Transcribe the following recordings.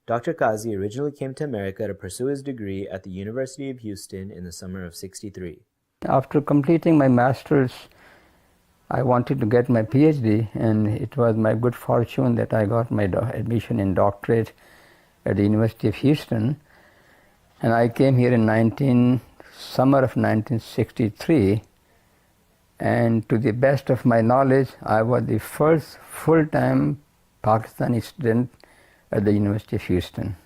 Dr. Qazi originally came to America to pursue his degree at the University of Houston in the summer of '63. After completing my master's, I wanted to get my PhD, and it was my good fortune that I got my admission in doctorate at the University of Houston. And I came here in summer of 1963, and to the best of my knowledge, I was the first full-time Pakistani student at the University of Houston.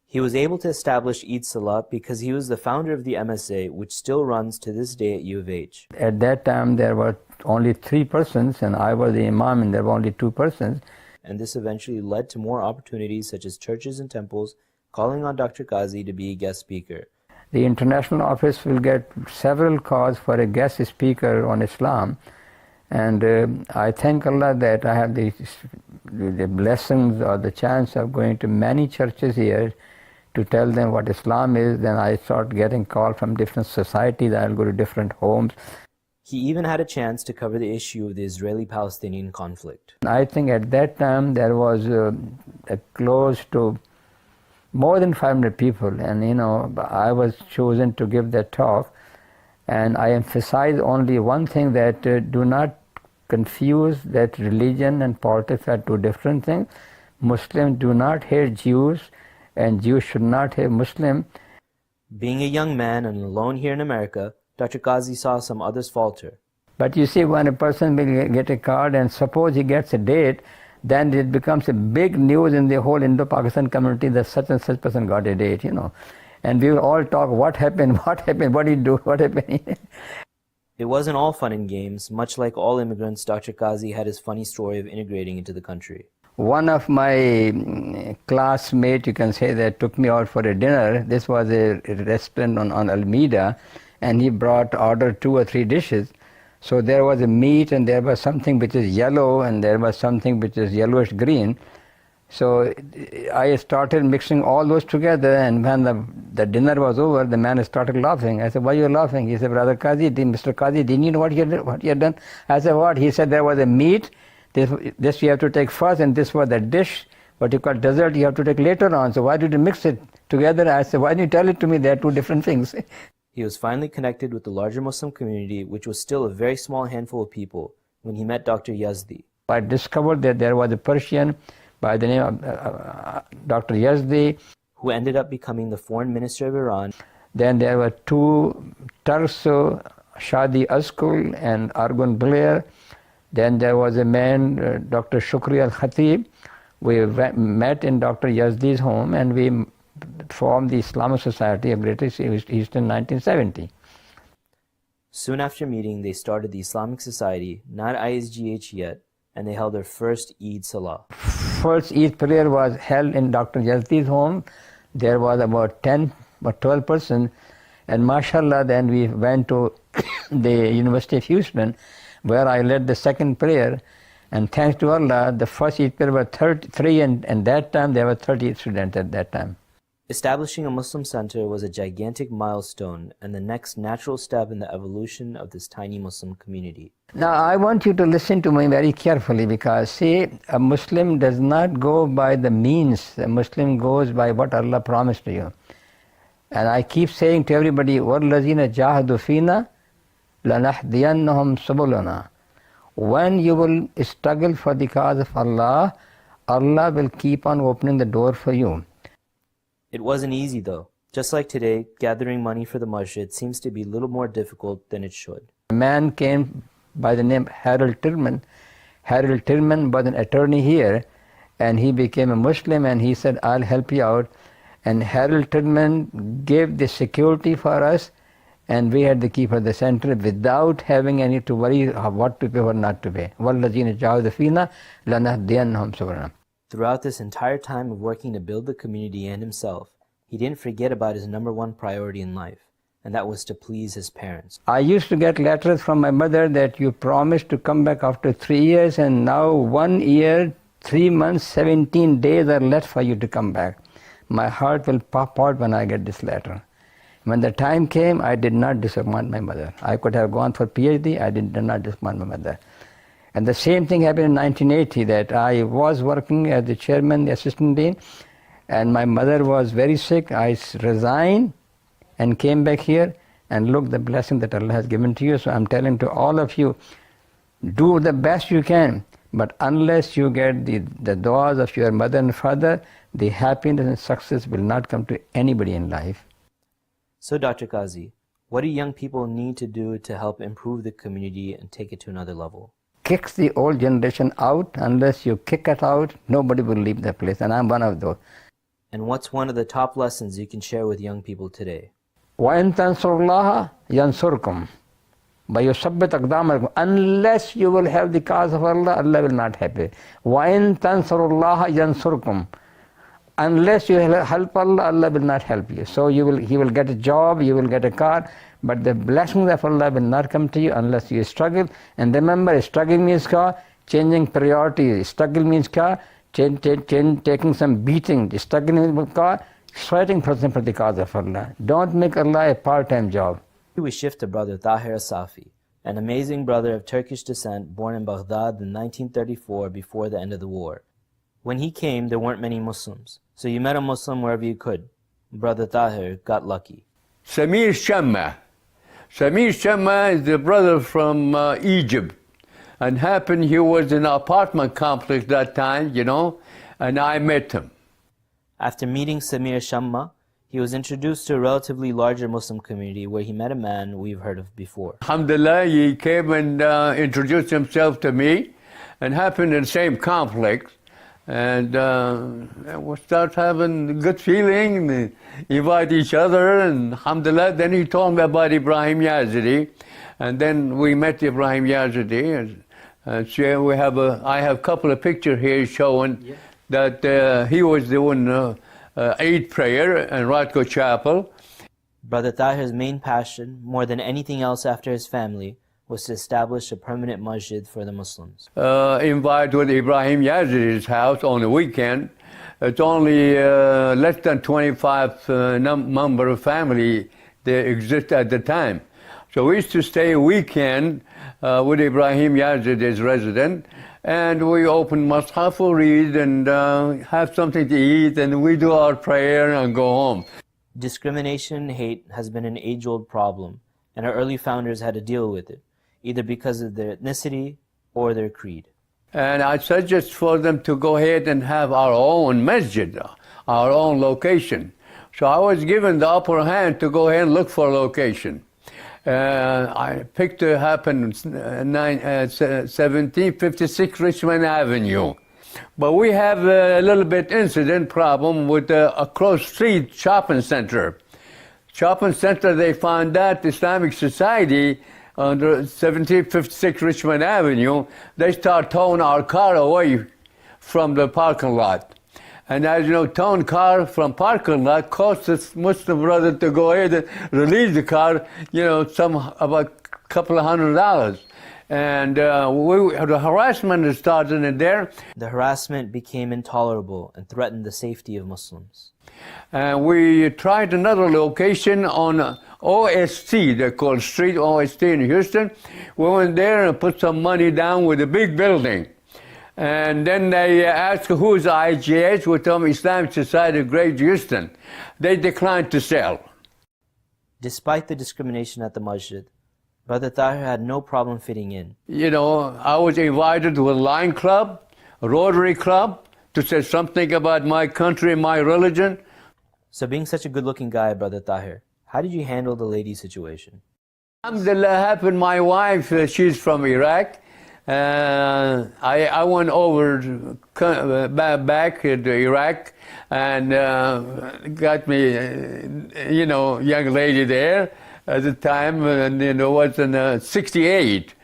He was able to establish Eid Salah because he was the founder of the MSA, which still runs to this day at U of H. At that time, there were only 3 persons, and I was the imam, and there were only 2 persons. And this eventually led to more opportunities such as churches and temples calling on Dr. Qazi to be a guest speaker. The international office will get several calls for a guest speaker on Islam, and I thank Allah that I have the blessings or the chance of going to many churches here to tell them what Islam is. Then I start getting calls from different societies. I'll go to different homes. He even had a chance to cover the issue of the Israeli-Palestinian conflict. I think at that time there was close to more than 500 people, and I was chosen to give that talk. And I emphasize only one thing, that do not confuse that religion and politics are 2 different things. Muslims do not hate Jews, and Jews should not hate Muslims. Being a young man and alone here in America, Dr. Qazi saw some others falter. But you see, when a person will get a card and suppose he gets a date, then it becomes a big news in the whole Indo-Pakistan community that such and such person got a date, And we will all talk, what happened, what did he do, what happened? It wasn't all fun and games. Much like all immigrants, Dr. Qazi had his funny story of integrating into the country. One of my classmates, you can say, that took me out for a dinner. This was a restaurant on Alameda, and he ordered 2 or 3 dishes. So there was a meat, and there was something which is yellow, and there was something which is yellowish green. So I started mixing all those together, and when the dinner was over, the man started laughing. I said, "Why are you laughing?" He said, "Brother Qazi, Mr. Qazi, didn't you know what you had done?" I said, "What?" He said, "There was a meat, this you have to take first, and this was the dish, what you call dessert, you have to take later on. So why did you mix it together?" I said, "Why didn't you tell it to me? They're 2 different things." He was finally connected with the larger Muslim community, which was still a very small handful of people, when he met Dr. Yazdi. I discovered that there was a Persian by the name of Dr. Yazdi, who ended up becoming the foreign minister of Iran. Then there were 2 Turks, Shadi Askul and Argun Blair. Then there was a man, Dr. Shukri al-Khatib. We met in Dr. Yazdi's home, and we formed the Islamic Society of Greater East in 1970. Soon after meeting, they started the Islamic Society, not ISGH yet, and they held their first Eid Salah. First Eid prayer was held in Dr. Yazdi's home. There was about 10 or 12 persons, and mashallah, then we went to the University of Houston, where I led the second prayer, and thanks to Allah, the first Eid prayer was 33, and that time there were 30 students at that time. Establishing a Muslim center was a gigantic milestone and the next natural step in the evolution of this tiny Muslim community. Now I want you to listen to me very carefully, because see, a Muslim does not go by the means. A Muslim goes by what Allah promised to you. And I keep saying to everybody, وَالَّذِينَ جَاهَدُوا فِينَا لَنَهْدِيَنَّهُمْ سُبُلَنَا. When you will struggle for the cause of Allah, Allah will keep on opening the door for you. It wasn't easy though. Just like today, gathering money for the masjid seems to be a little more difficult than it should. A man came by the name Harold Tillman. Harold Tillman was an attorney here, and he became a Muslim, and he said, "I'll help you out." And Harold Tillman gave the security for us, and we had the key for the center without having any to worry what to pay or not to pay. وَالَّذِينَ جَاهَدُوا فِينَا لَنَهْدِيَنَّهُمْ سُبُلَنَا. Throughout this entire time of working to build the community and himself, he didn't forget about his #1 priority in life, and that was to please his parents. I used to get letters from my mother that you promised to come back after 3 years, and now 1 year, 3 months, 17 days are left for you to come back. My heart will pop out when I get this letter. When the time came, I did not disappoint my mother. I could have gone for PhD, I did not disappoint my mother. And the same thing happened in 1980, that I was working as the chairman, the assistant dean, And my mother was very sick. I resigned and came back here, and look the blessing that Allah has given to you. So I'm telling to all of you, do the best you can, but unless you get the du'as of your mother and father, the happiness and success will not come to anybody in life. So Dr. Qazi, what do young people need to do to help improve the community and take it to another level? Kicks the old generation out. Unless you kick it out, nobody will leave the place, and I'm one of those. And what's one of the top lessons you can share with young people today? وَإِن تَنْصُرُوا اللَّهَ يَنْصُرْكُمْ وَيُثَبِّتْ أَقْدَامَكُمْ. Unless you will have the cause of Allah, Allah will not help you. وَإِن تَنْصُرُوا اللَّهَ يَنْصُرْكُمْ. Unless you help Allah, Allah will not help you. So He will get a job, you will get a car, but the blessings of Allah will not come to you unless you struggle. And remember, struggling means changing priorities. Struggle means taking some beating. Struggling means fighting for the cause of Allah. Don't make Allah a part-time job. We shift to Brother Tahir Safi, an amazing brother of Turkish descent born in Baghdad in 1934 before the end of the war. When he came, there weren't many Muslims, so you met a Muslim wherever you could. Brother Tahir got lucky. Samir Shamma. Samir Shamma is the brother from Egypt, and happened he was in an apartment complex that time, and I met him. After meeting Samir Shamma, he was introduced to a relatively larger Muslim community where he met a man we've heard of before. Alhamdulillah, he came and introduced himself to me, and happened in the same complex. And we start having a good feeling, invite each other, and alhamdulillah, then he told me about Ibrahim Yazidi, and then we met Ibrahim Yazidi, and so I have a couple of pictures here showing that he was the one Eid prayer in Ratko Chapel. Brother Tahir's main passion, more than anything else after his family, was to establish a permanent masjid for the Muslims. Invite with Ibrahim Yazidi's house on the weekend. It's only less than 25 number of family that exist at the time. So we used to stay a weekend with Ibrahim Yazidi's resident, and we open Mus'haf, read, and have something to eat, and we do our prayer and go home. Discrimination and hate has been an age-old problem, and our early founders had to deal with it, either because of their ethnicity or their creed. And I suggest for them to go ahead and have our own masjid, our own location. So I was given the upper hand to go ahead and look for a location. I picked to happen 1756 Richmond Avenue. But we have a little bit incident problem with a close street shopping center. Shopping center, they found out Islamic Society under 1756 Richmond Avenue, they start towing our car away from the parking lot. And as you know, towing car from parking lot costs us Muslim brother to go ahead and release the car, about a couple of $100. And the harassment started in there. The harassment became intolerable and threatened the safety of Muslims. And we tried another location on OST, they call Street OST in Houston. We went there and put some money down with a big building. And then they asked who's IGH, we told them Islamic Society of Great Houston. They declined to sell. Despite the discrimination at the masjid, Brother Tahir had no problem fitting in. I was invited to a Lion Club, a Rotary Club, to say something about my country, my religion. So being such a good-looking guy, Brother Tahir, how did you handle the lady situation? Alhamdulillah, happened my wife, she's from Iraq. I went over back to Iraq and got me, young lady there at the time, and it was in 68.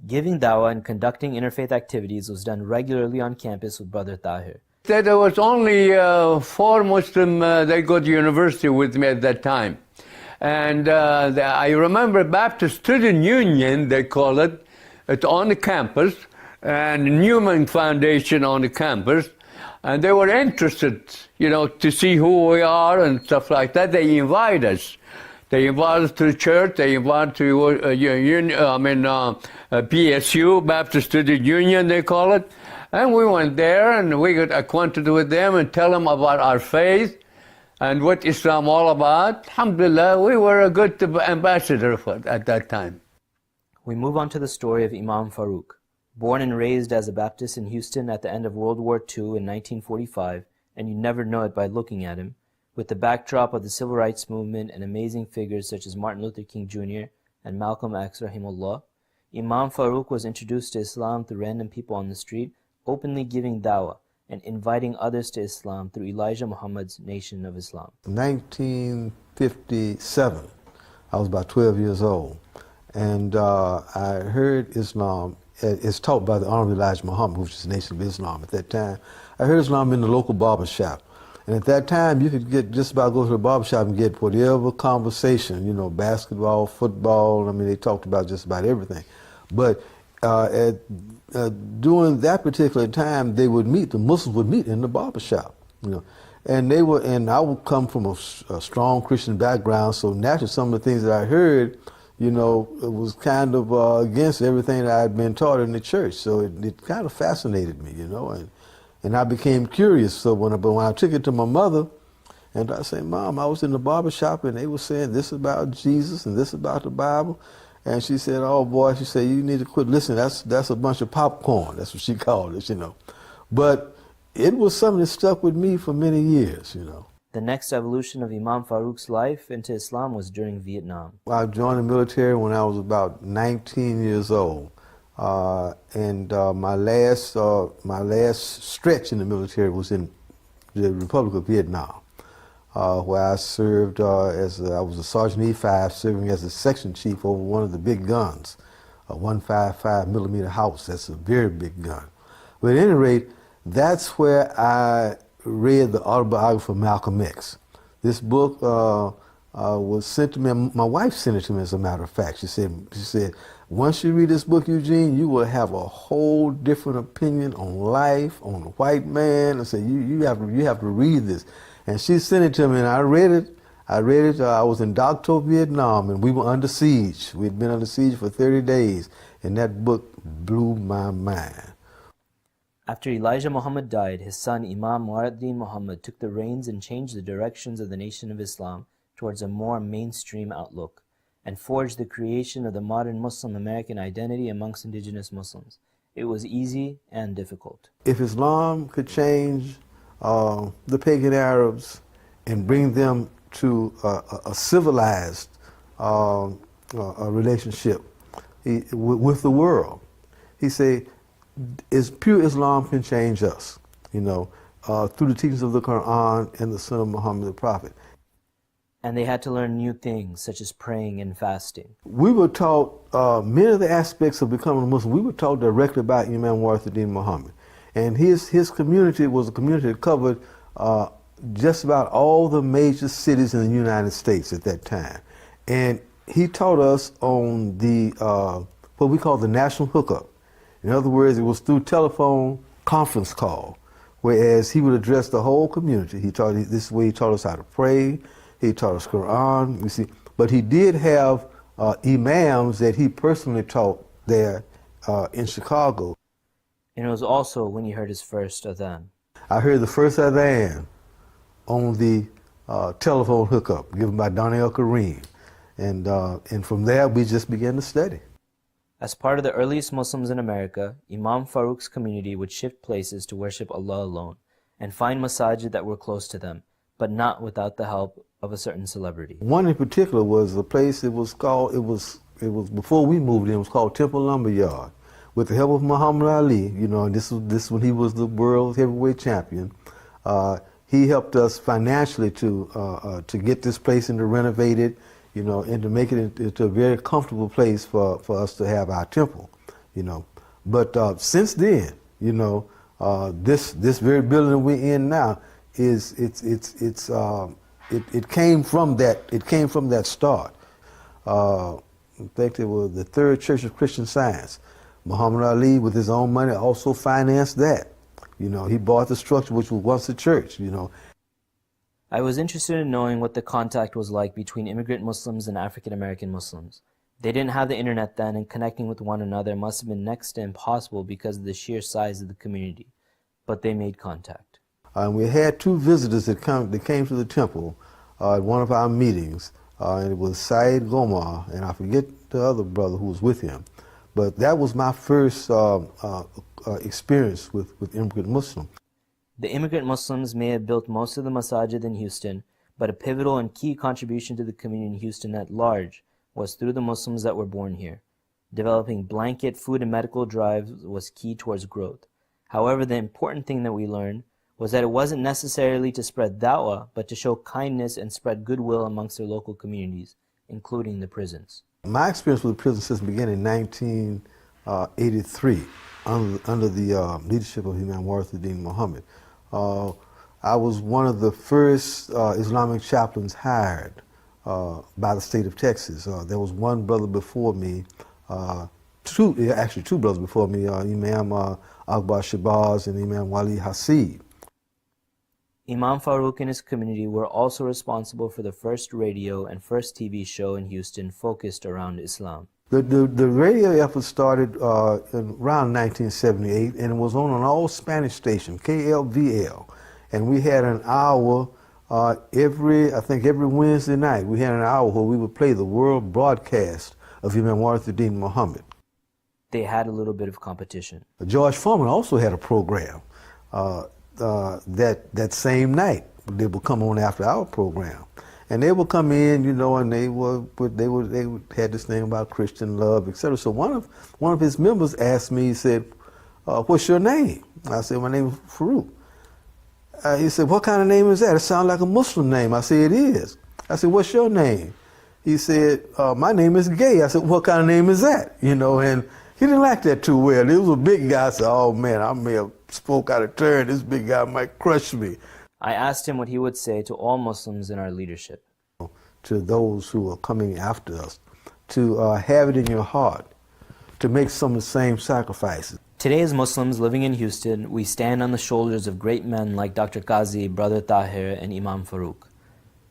Giving dawah and conducting interfaith activities was done regularly on campus with Brother Tahir. There was only 4 Muslim that go to university with me at that time. And I remember Baptist Student Union, they call it. It's on the campus, and Newman Foundation on the campus. And they were interested, to see who we are and stuff like that. They invite us. They invite us to the church. They invite to PSU, Baptist Student Union, they call it. And we went there and we got acquainted with them and tell them about our faith and what Islam all about. Alhamdulillah, we were a good ambassador at that time. We move on to the story of Imam Farooq. Born and raised as a Baptist in Houston at the end of World War II in 1945, and you never know it by looking at him, with the backdrop of the Civil Rights Movement and amazing figures such as Martin Luther King Jr. and Malcolm X rahimahullah, Imam Farooq was introduced to Islam through random people on the street, openly giving dawah and inviting others to Islam through Elijah Muhammad's Nation of Islam. 1957, I was about 12 years old, and I heard Islam. It's taught by the Honorable Elijah Muhammad, which is the Nation of Islam at that time. I heard Islam in the local barber shop. And at that time, you could get just about go to the barber shop and get whatever conversation, you know, basketball, football. I mean, they talked about just about everything. But during that particular time, they would meet, the Muslims would meet in the barber shop, you know. And they were, and I would come from a strong Christian background, so naturally some of the things that I heard, you know, it was kind of against everything that I had been taught in the church. So it kind of fascinated me, you know, and I became curious. So when I took it to my mother, and I said, Mom, I was in the barber shop and they were saying this about Jesus and this about the Bible. And she said, oh boy, she said, you need to quit listening. That's a bunch of popcorn. That's what she called it, you know. But it was something that stuck with me for many years, you know. The next evolution of Imam Farooq's life into Islam was during Vietnam. I joined the military when I was about 19 years old. My last stretch in the military was in the Republic of Vietnam, where I served I was a Sergeant E5, serving as a section chief over one of the big guns, a 155 millimeter house. That's a very big gun. But at any rate, that's where I read the autobiography of Malcolm X. This book was sent to me. My wife sent it to me, as a matter of fact. She said, once you read this book, Eugene, you will have a whole different opinion on life, on the white man. I said, you have to read this. And she sent it to me, and I read it. I was in Dak To, Vietnam, and we were under siege. We'd been under siege for 30 days, and that book blew my mind. After Elijah Muhammad died, his son Imam Muhammad Muhammad took the reins and changed the directions of the Nation of Islam towards a more mainstream outlook, and forged the creation of the modern Muslim American identity amongst indigenous Muslims. It was easy and difficult. If Islam could change the pagan Arabs and bring them to a civilized relationship with the world, he said, pure Islam can change us, you know, through the teachings of the Quran and the Son of Muhammad the Prophet. And they had to learn new things, such as praying and fasting. We were taught many of the aspects of becoming a Muslim. We were taught directly by Imam Muhammad Muhammad. And his community was a community that covered just about all the major cities in the United States at that time. And he taught us on the what we call the national hookup. In other words, it was through telephone conference call, whereas he would address the whole community. This is where he taught us how to pray. He taught us Quran, you see. But he did have imams that he personally taught there in Chicago. And it was also when he heard his first adhan. I heard the first adhan on the telephone hookup given by Daniel Kareem. And from there, we just began to study. As part of the earliest Muslims in America, Imam Farooq's community would shift places to worship Allah alone and find masajid that were close to them, but not without the help of a certain celebrity. One in particular was a place, it was before we moved in, it was called Temple Lumberyard. With the help of Muhammad Ali, you know, and this when he was the world heavyweight champion, he helped us financially to get this place and to renovate it, you know, and to make it into a very comfortable place for us to have our temple, you know. But since then, you know, this very building that we're in now it came from that start. In fact, it was the Third Church of Christian Science. Muhammad Ali, with his own money, also financed that. You know, he bought the structure, which was once a church, you know. I was interested in knowing what the contact was like between immigrant Muslims and African American Muslims. They didn't have the internet then, and connecting with one another must have been next to impossible because of the sheer size of the community. But they made contact. We had two visitors that came to the temple at one of our meetings, and it was Saeed Gomar, and I forget the other brother who was with him. But that was my first experience with immigrant Muslims. The immigrant Muslims may have built most of the masajid in Houston, but a pivotal and key contribution to the community in Houston at large was through the Muslims that were born here. Developing blanket food and medical drives was key towards growth. However, the important thing that we learned was that it wasn't necessarily to spread da'wah, but to show kindness and spread goodwill amongst their local communities, including the prisons. My experience with the prison system began in 1983 under the leadership of Imam Warithuddin Muhammad. I was one of the first Islamic chaplains hired by the state of Texas. There was one brother before me, two brothers before me, Imam Akbar Shabazz and Imam Wali Hasib. Imam Farouk and his community were also responsible for the first radio and first TV show in Houston focused around Islam. The radio effort started around 1978, and it was on an all-Spanish station, KLVL. And we had an hour every Wednesday night. We had an hour where we would play the world broadcast of Imam Warithuddin Muhammad. They had a little bit of competition. George Foreman also had a program that same night. They would come on after our program. And they would come in, you know, and they had this thing about Christian love, etc. So one of his members asked me, he said, "What's your name?" I said, "My name is Farouk." He said, "What kind of name is that? It sounds like a Muslim name." I said, "It is." I said, "What's your name?" He said, "My name is Gay." I said, "What kind of name is that?" You know, and he didn't like that too well. He was a big guy. I said, "Oh man, I may have spoke out of turn. This big guy might crush me." I asked him what he would say to all Muslims in our leadership. To those who are coming after us, to have it in your heart, to make some of the same sacrifices. Today, as Muslims living in Houston, we stand on the shoulders of great men like Dr. Qazi, Brother Tahir, and Imam Farouk.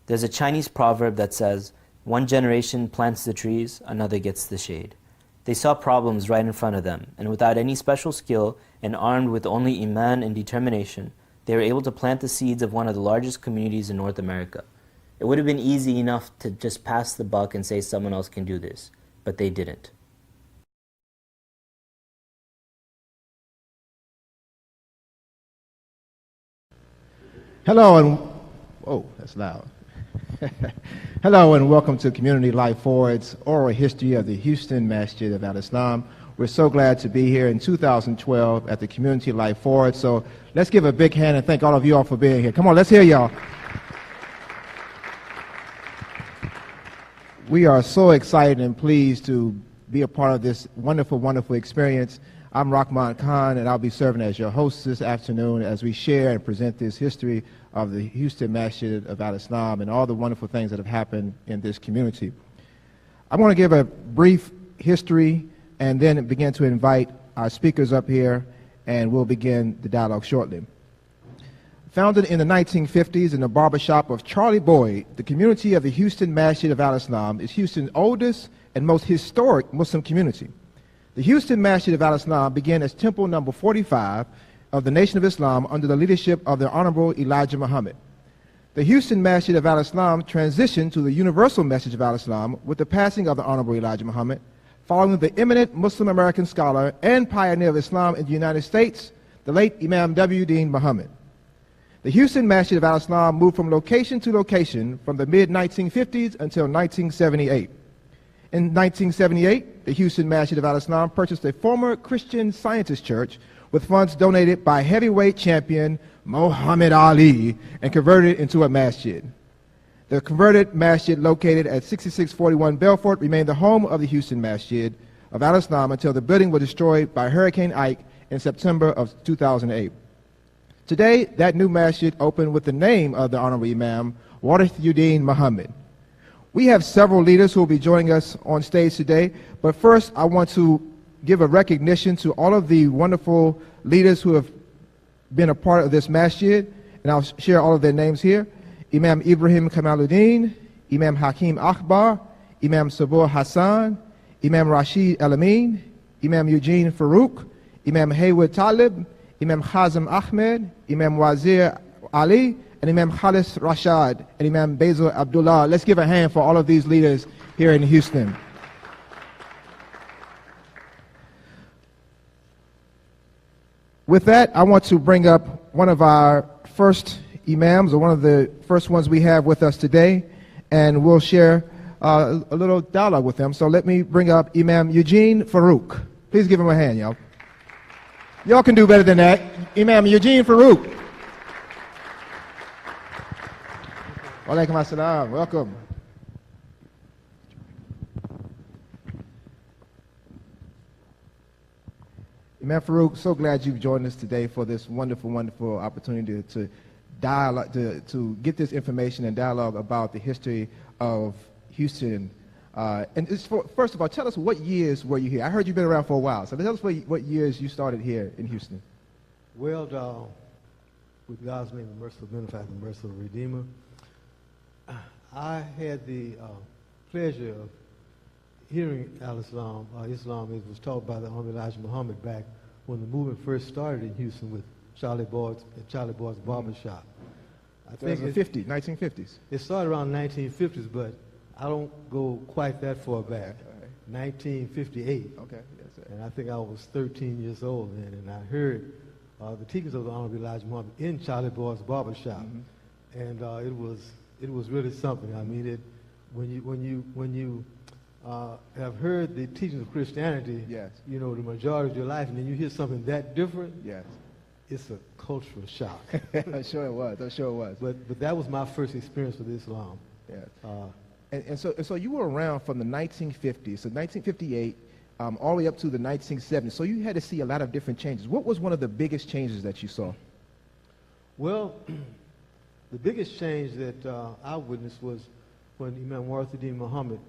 There's a Chinese proverb that says, "One generation plants the trees, another gets the shade." They saw problems right in front of them, and without any special skill and armed with only iman and determination, they were able to plant the seeds of one of the largest communities in North America. It would have been easy enough to just pass the buck and say someone else can do this, but they didn't. Hello and, oh, that's loud. Hello and welcome to Community Life Forward's oral history of the Houston Masjid of Al-Islam. We're so glad to be here in 2012 at the Community Life Forward. So let's give a big hand and thank all of you all for being here. Come on, let's hear y'all. We are so excited and pleased to be a part of this wonderful, wonderful experience. I'm Rahman Khan, and I'll be serving as your host this afternoon as we share and present this history of the Houston Masjid of Al-Islam and all the wonderful things that have happened in this community. I'm going to give a brief history and then begin to invite our speakers up here, and we'll begin the dialogue shortly. Founded in the 1950s in the barbershop of Charlie Boyd, the community of the Houston Masjid of Al-Islam is Houston's oldest and most historic Muslim community. The Houston Masjid of Al-Islam began as temple number 45 of the Nation of Islam under the leadership of the Honorable Elijah Muhammad. The Houston Masjid of Al-Islam transitioned to the Universal Message of Al-Islam with the passing of the Honorable Elijah Muhammad, following the eminent Muslim American scholar and pioneer of Islam in the United States, the late Imam W.D. Muhammad. The Houston Masjid of Al-Islam moved from location to location from the mid-1950s until 1978. In 1978, the Houston Masjid of Al-Islam purchased a former Christian Scientist church with funds donated by heavyweight champion Muhammad Ali and converted it into a masjid. The converted masjid located at 6641 Belfort remained the home of the Houston Masjid of Al-Islam until the building was destroyed by Hurricane Ike in September of 2008. Today, that new masjid opened with the name of the Honorable Imam, Warithuddin Muhammad. We have several leaders who will be joining us on stage today, but first I want to give a recognition to all of the wonderful leaders who have been a part of this masjid, and I'll share all of their names here. Imam Ibrahim Kamaluddin, Imam Hakim Akbar, Imam Sabur Hassan, Imam Rashid Al-Amin, Imam Eugene Farouk, Imam Haywood Talib, Imam Khazem Ahmed, Imam Wazir Ali, and Imam Khalis Rashad, and Imam Basil Abdullah. Let's give a hand for all of these leaders here in Houston. With that, I want to bring up one of our first imams, or one of the first ones we have with us today, and we'll share a little dialogue with them. So let me bring up Imam Eugene Farouk. Please give him a hand, y'all. Y'all can do better than that. Imam Eugene Farouk. Wa alaikum assalam. Welcome. Imam Farouk, so glad you've joined us today for this wonderful, wonderful opportunity to dialogue, to get this information and dialogue about the history of Houston. First of all, tell us what years were you here? I heard you've been around for a while, so tell us what years you started here in Houston. Well, with God's name, the merciful benefactor, the merciful Redeemer, I had the pleasure of hearing Al-Islam. Islam was taught by the Honorable Elijah Muhammad back when the movement first started in Houston with Charlie Boyd's Barbershop. I think it was the 1950s. It started around 1950s, but I don't go quite that far back. Okay. 1958. Okay. Yes, sir. And I think I was 13 years old then, and I heard the teachings of the Honorable Elijah Muhammad in Charlie Boyd's Barbershop, and it was really something. I mean, when you have heard the teachings of Christianity, yes, you know, the majority of your life, and then you hear something that different, yes, it's a cultural shock. I'm sure it was. I'm sure it was. But that was my first experience with Islam. Yes. So you were around from the 1950s, so 1958, all the way up to the 1970s. So you had to see a lot of different changes. What was one of the biggest changes that you saw? Well, the biggest change that I witnessed was when Imam Warthuddin Muhammad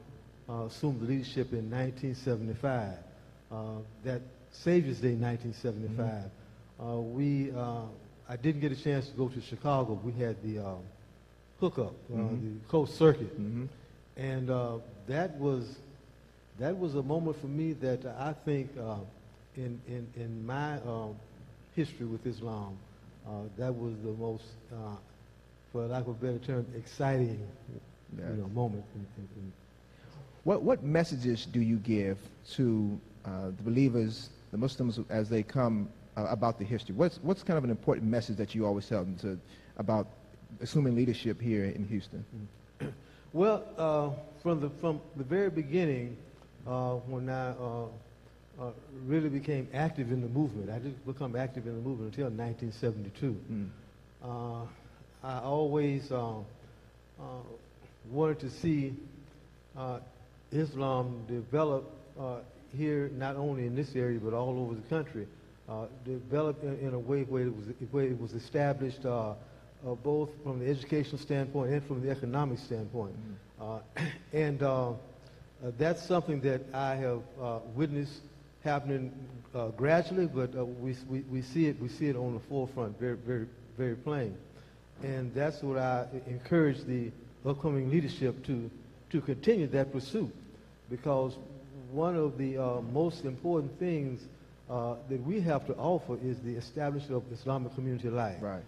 assumed the leadership in 1975, that Savior's Day 1975. I didn't get a chance to go to Chicago. We had the hookup, the Coast Circuit, and that was a moment for me that I think in my history with Islam, that was the most, for lack of a better term, exciting moment. What messages do you give to the believers, the Muslims, as they come about the history? What's kind of an important message that you always tell them about assuming leadership here in Houston? Well, from the very beginning, when I really became active in the movement, I didn't become active in the movement until 1972. I always wanted to see Islam develop here, not only in this area, but all over the country, develop in a way where it was established both from the educational standpoint and from the economic standpoint. And that's something that I have witnessed happening gradually, but we see it on the forefront very, very, very plain. And that's what I encourage the upcoming leadership to continue that pursuit, because one of the most important things that we have to offer is the establishment of Islamic community life. Right.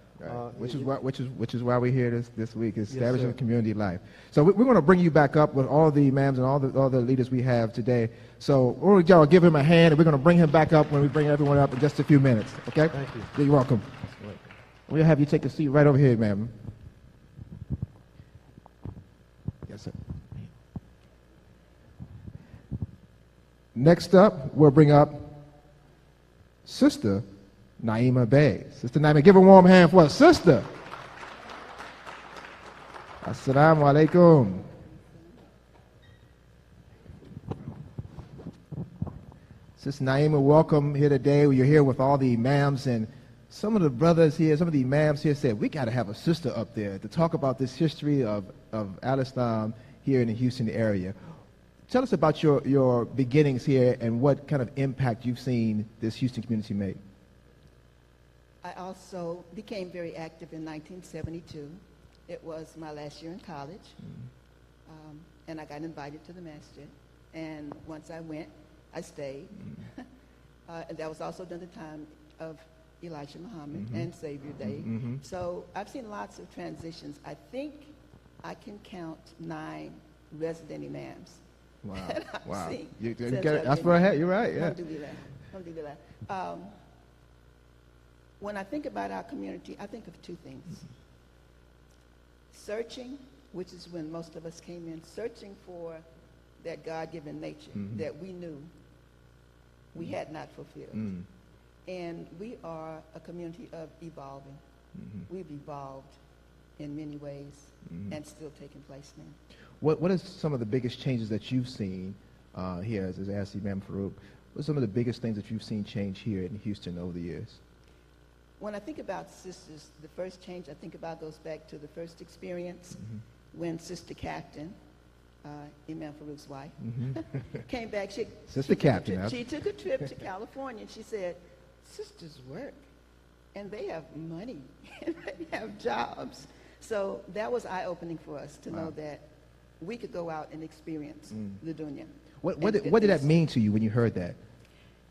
Which is why we're here this week, is establishing community life. So we're going to bring you back up with all the imams and all the leaders we have today. So we're going to give him a hand, and we're going to bring him back up when we bring everyone up in just a few minutes. Okay? Thank you. You're welcome. We'll have you take a seat right over here, ma'am. Yes, sir. Next up, we'll bring up Sister Naima Bey. Sister Naima, give a warm hand for us. Sister. Assalamu alaikum. Sister Naima, welcome here today. You're here with all the imams, and some of the brothers here, some of the imams here said, we got to have a sister up there to talk about this history of Al-Islam here in the Houston area. Tell us about your beginnings here and what kind of impact you've seen this Houston community make. I also became very active in 1972. It was my last year in college, and I got invited to the masjid. And once I went, I stayed. And that was also during the time of Elijah Muhammad and Savior Day. So I've seen lots of transitions. I think I can count 9 resident imams. Wow. that I've Wow. seen You since get it. I've That's been what I here. had. You're right. Yeah. Alhamdulillah. Alhamdulillah. When I think about our community, I think of 2 things. Searching, which is when most of us came in, searching for that God-given nature that we knew we had not fulfilled. And we are a community of evolving. We've evolved in many ways and still taking place now. What are some of the biggest changes that you've seen here, as asked Imam Farouk? What are some of the biggest things that you've seen change here in Houston over the years? When I think about sisters, the first change I think about goes back to the first experience when Sister Captain, Imam Farouk's wife, came back. Sister Captain, She took a trip to California, and she said, sisters work, and they have money, and they have jobs. So that was eye-opening for us to know that we could go out and experience the dunya. What did that mean to you when you heard that?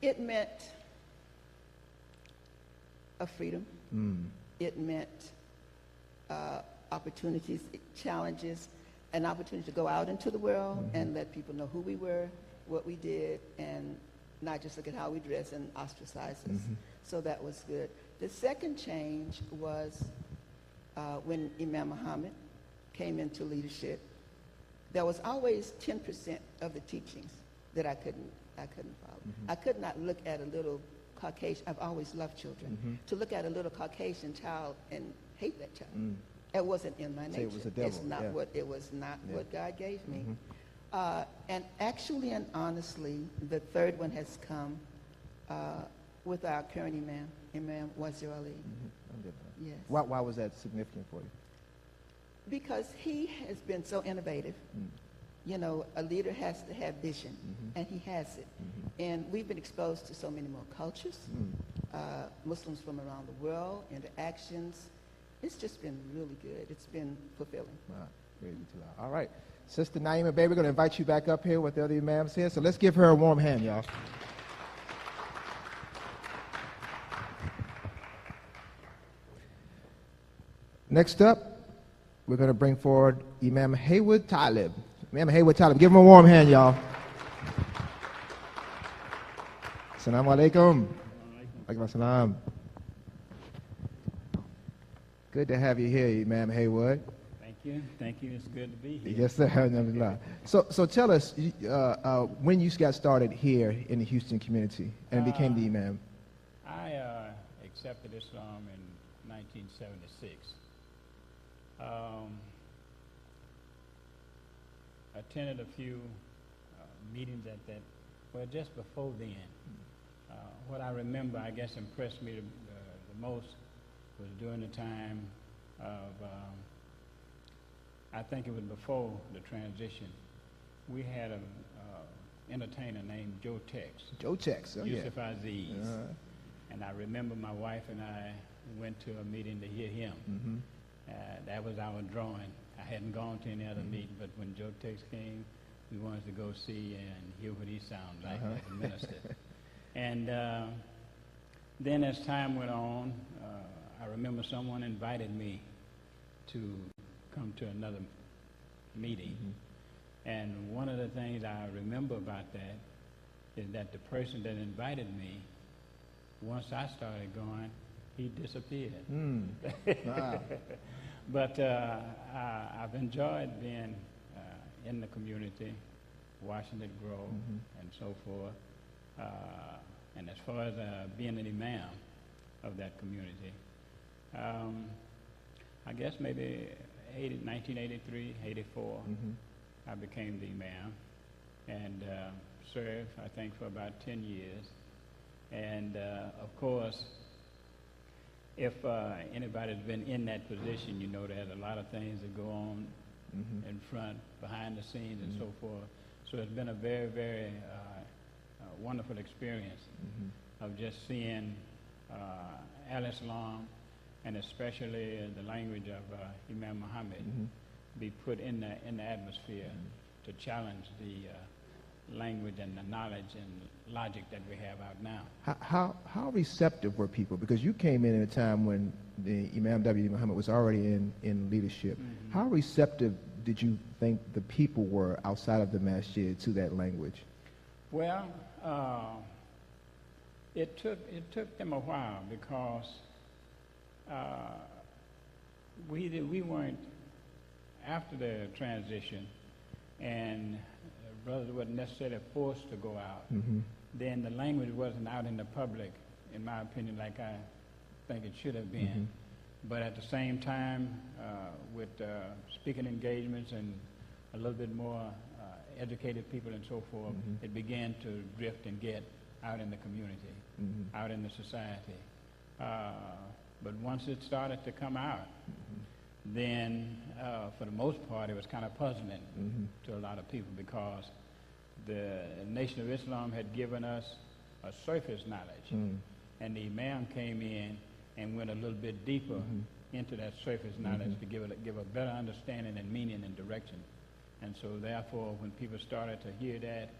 It meant a freedom. It meant opportunities, challenges, an opportunity to go out into the world and let people know who we were, what we did, and not just look at how we dress and ostracize us. So that was good. The second change was when Imam Muhammad came into leadership. There was always 10% of the teachings that I couldn't follow. I could not look at a little Caucasian. I've always loved children. To look at a little Caucasian child and hate that child. It wasn't in my nature. It was a devil. It's not what God gave me. And actually and honestly, the third one has come with our current imam, Imam Wazir Ali. Yes. Why was that significant for you? Because he has been so innovative. You know, a leader has to have vision, and he has it. And we've been exposed to so many more cultures, Muslims from around the world, interactions. It's just been really good. It's been fulfilling. All right. Sister Naima, baby, we're going to invite you back up here with the other imams here. So let's give her a warm hand, y'all. Next up, we're going to bring forward Imam Haywood Talib. Imam Haywood Talib, give him a warm hand, y'all. Assalamu alaikum. Alaikum assalam. Good to have you here, Imam Haywood. Thank you. Thank you. It's good to be here. Yes, sir. Alhamdulillah. So tell us, when you got started here in the Houston community and became the imam. I accepted Islam in 1976. Attended a few meetings at that, well, just before then. What I remember, I guess, impressed me the most was during the time of, I think it was before the transition, we had an entertainer named Joe Tex. Joe Tex, oh yeah. Yusuf Aziz. And I remember my wife and I went to a meeting to hear him. That was our drawing. I hadn't gone to any other meeting, but when Joe Tex came, we wanted to go see and hear what he sounded like as a minister. And then as time went on, I remember someone invited me to come to another meeting. And one of the things I remember about that is that the person that invited me, once I started going, he disappeared. Wow. But I've enjoyed being in the community, watching it grow and so forth. And as far as being an imam of that community, I guess maybe 1983, 84, I became the imam and served, I think, for about 10 years. And of course, if anybody's been in that position, you know there's a lot of things that go on in front, behind the scenes, and so forth. So it's been a very, very wonderful experience of just seeing al-Islam, and especially the language of Imam Muhammad, be put in the atmosphere to challenge language and the knowledge and logic that we have out now. How receptive were people? Because you came in at a time when the Imam W. Muhammad was already in leadership. Mm-hmm. How receptive did you think the people were outside of the masjid to that language? Well, it took them a while because we weren't, after the transition, and brothers weren't necessarily forced to go out, Mm-hmm. then the language wasn't out in the public, in my opinion, like I think it should have been. Mm-hmm. But at the same time, with speaking engagements and a little bit more educated people and so forth, Mm-hmm. it began to drift and get out in the community, Mm-hmm. out in the society. But once it started to come out, then for the most part it was kind of puzzling Mm-hmm. to a lot of people because the Nation of Islam had given us a surface knowledge, and the Imam came in and went a little bit deeper into that surface knowledge to give a better understanding and meaning and direction. And so therefore when people started to hear that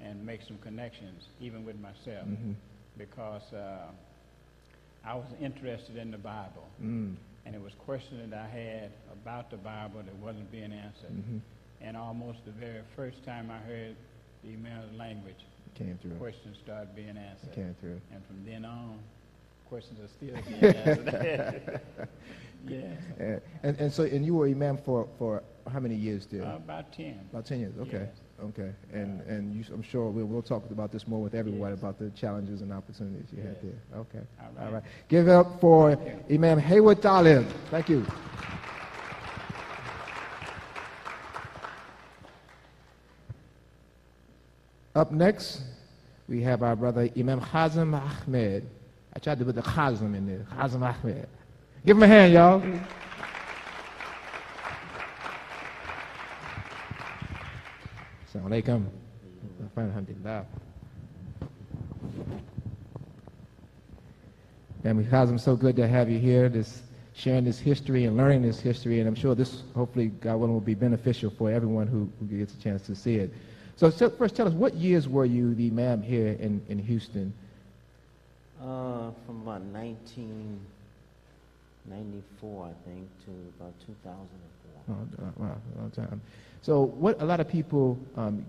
and make some connections, even with myself, because I was interested in the Bible, and it was questions that I had about the Bible that wasn't being answered. And almost the very first time I heard the Imam's language, Came through. questions started being answered. Came through. And from then on, questions are still being answered. Yeah. And you were imam for how many years there? About 10. About 10 years. Okay. Yes. Okay. And you, I'm sure we'll talk about this more with everyone Yes. about the challenges and opportunities you had Yes. there. Okay. All right. Give it up for Imam Hayward Taleem. Thank you. Up next, we have our brother Imam Khazem Ahmed. I tried to put the Khazem in there. Khazem Ahmed. Give him a hand, y'all. Assalamu alaikum. Alhamdulillah. Imam Khazem, so good to have you here, sharing this history and learning this history, and I'm sure this, hopefully, God willing, will be beneficial for everyone who gets a chance to see it. So first tell us, what years were you the imam here in Houston? From about 1994, I think, to about 2004. Wow, a long time. So what a lot of people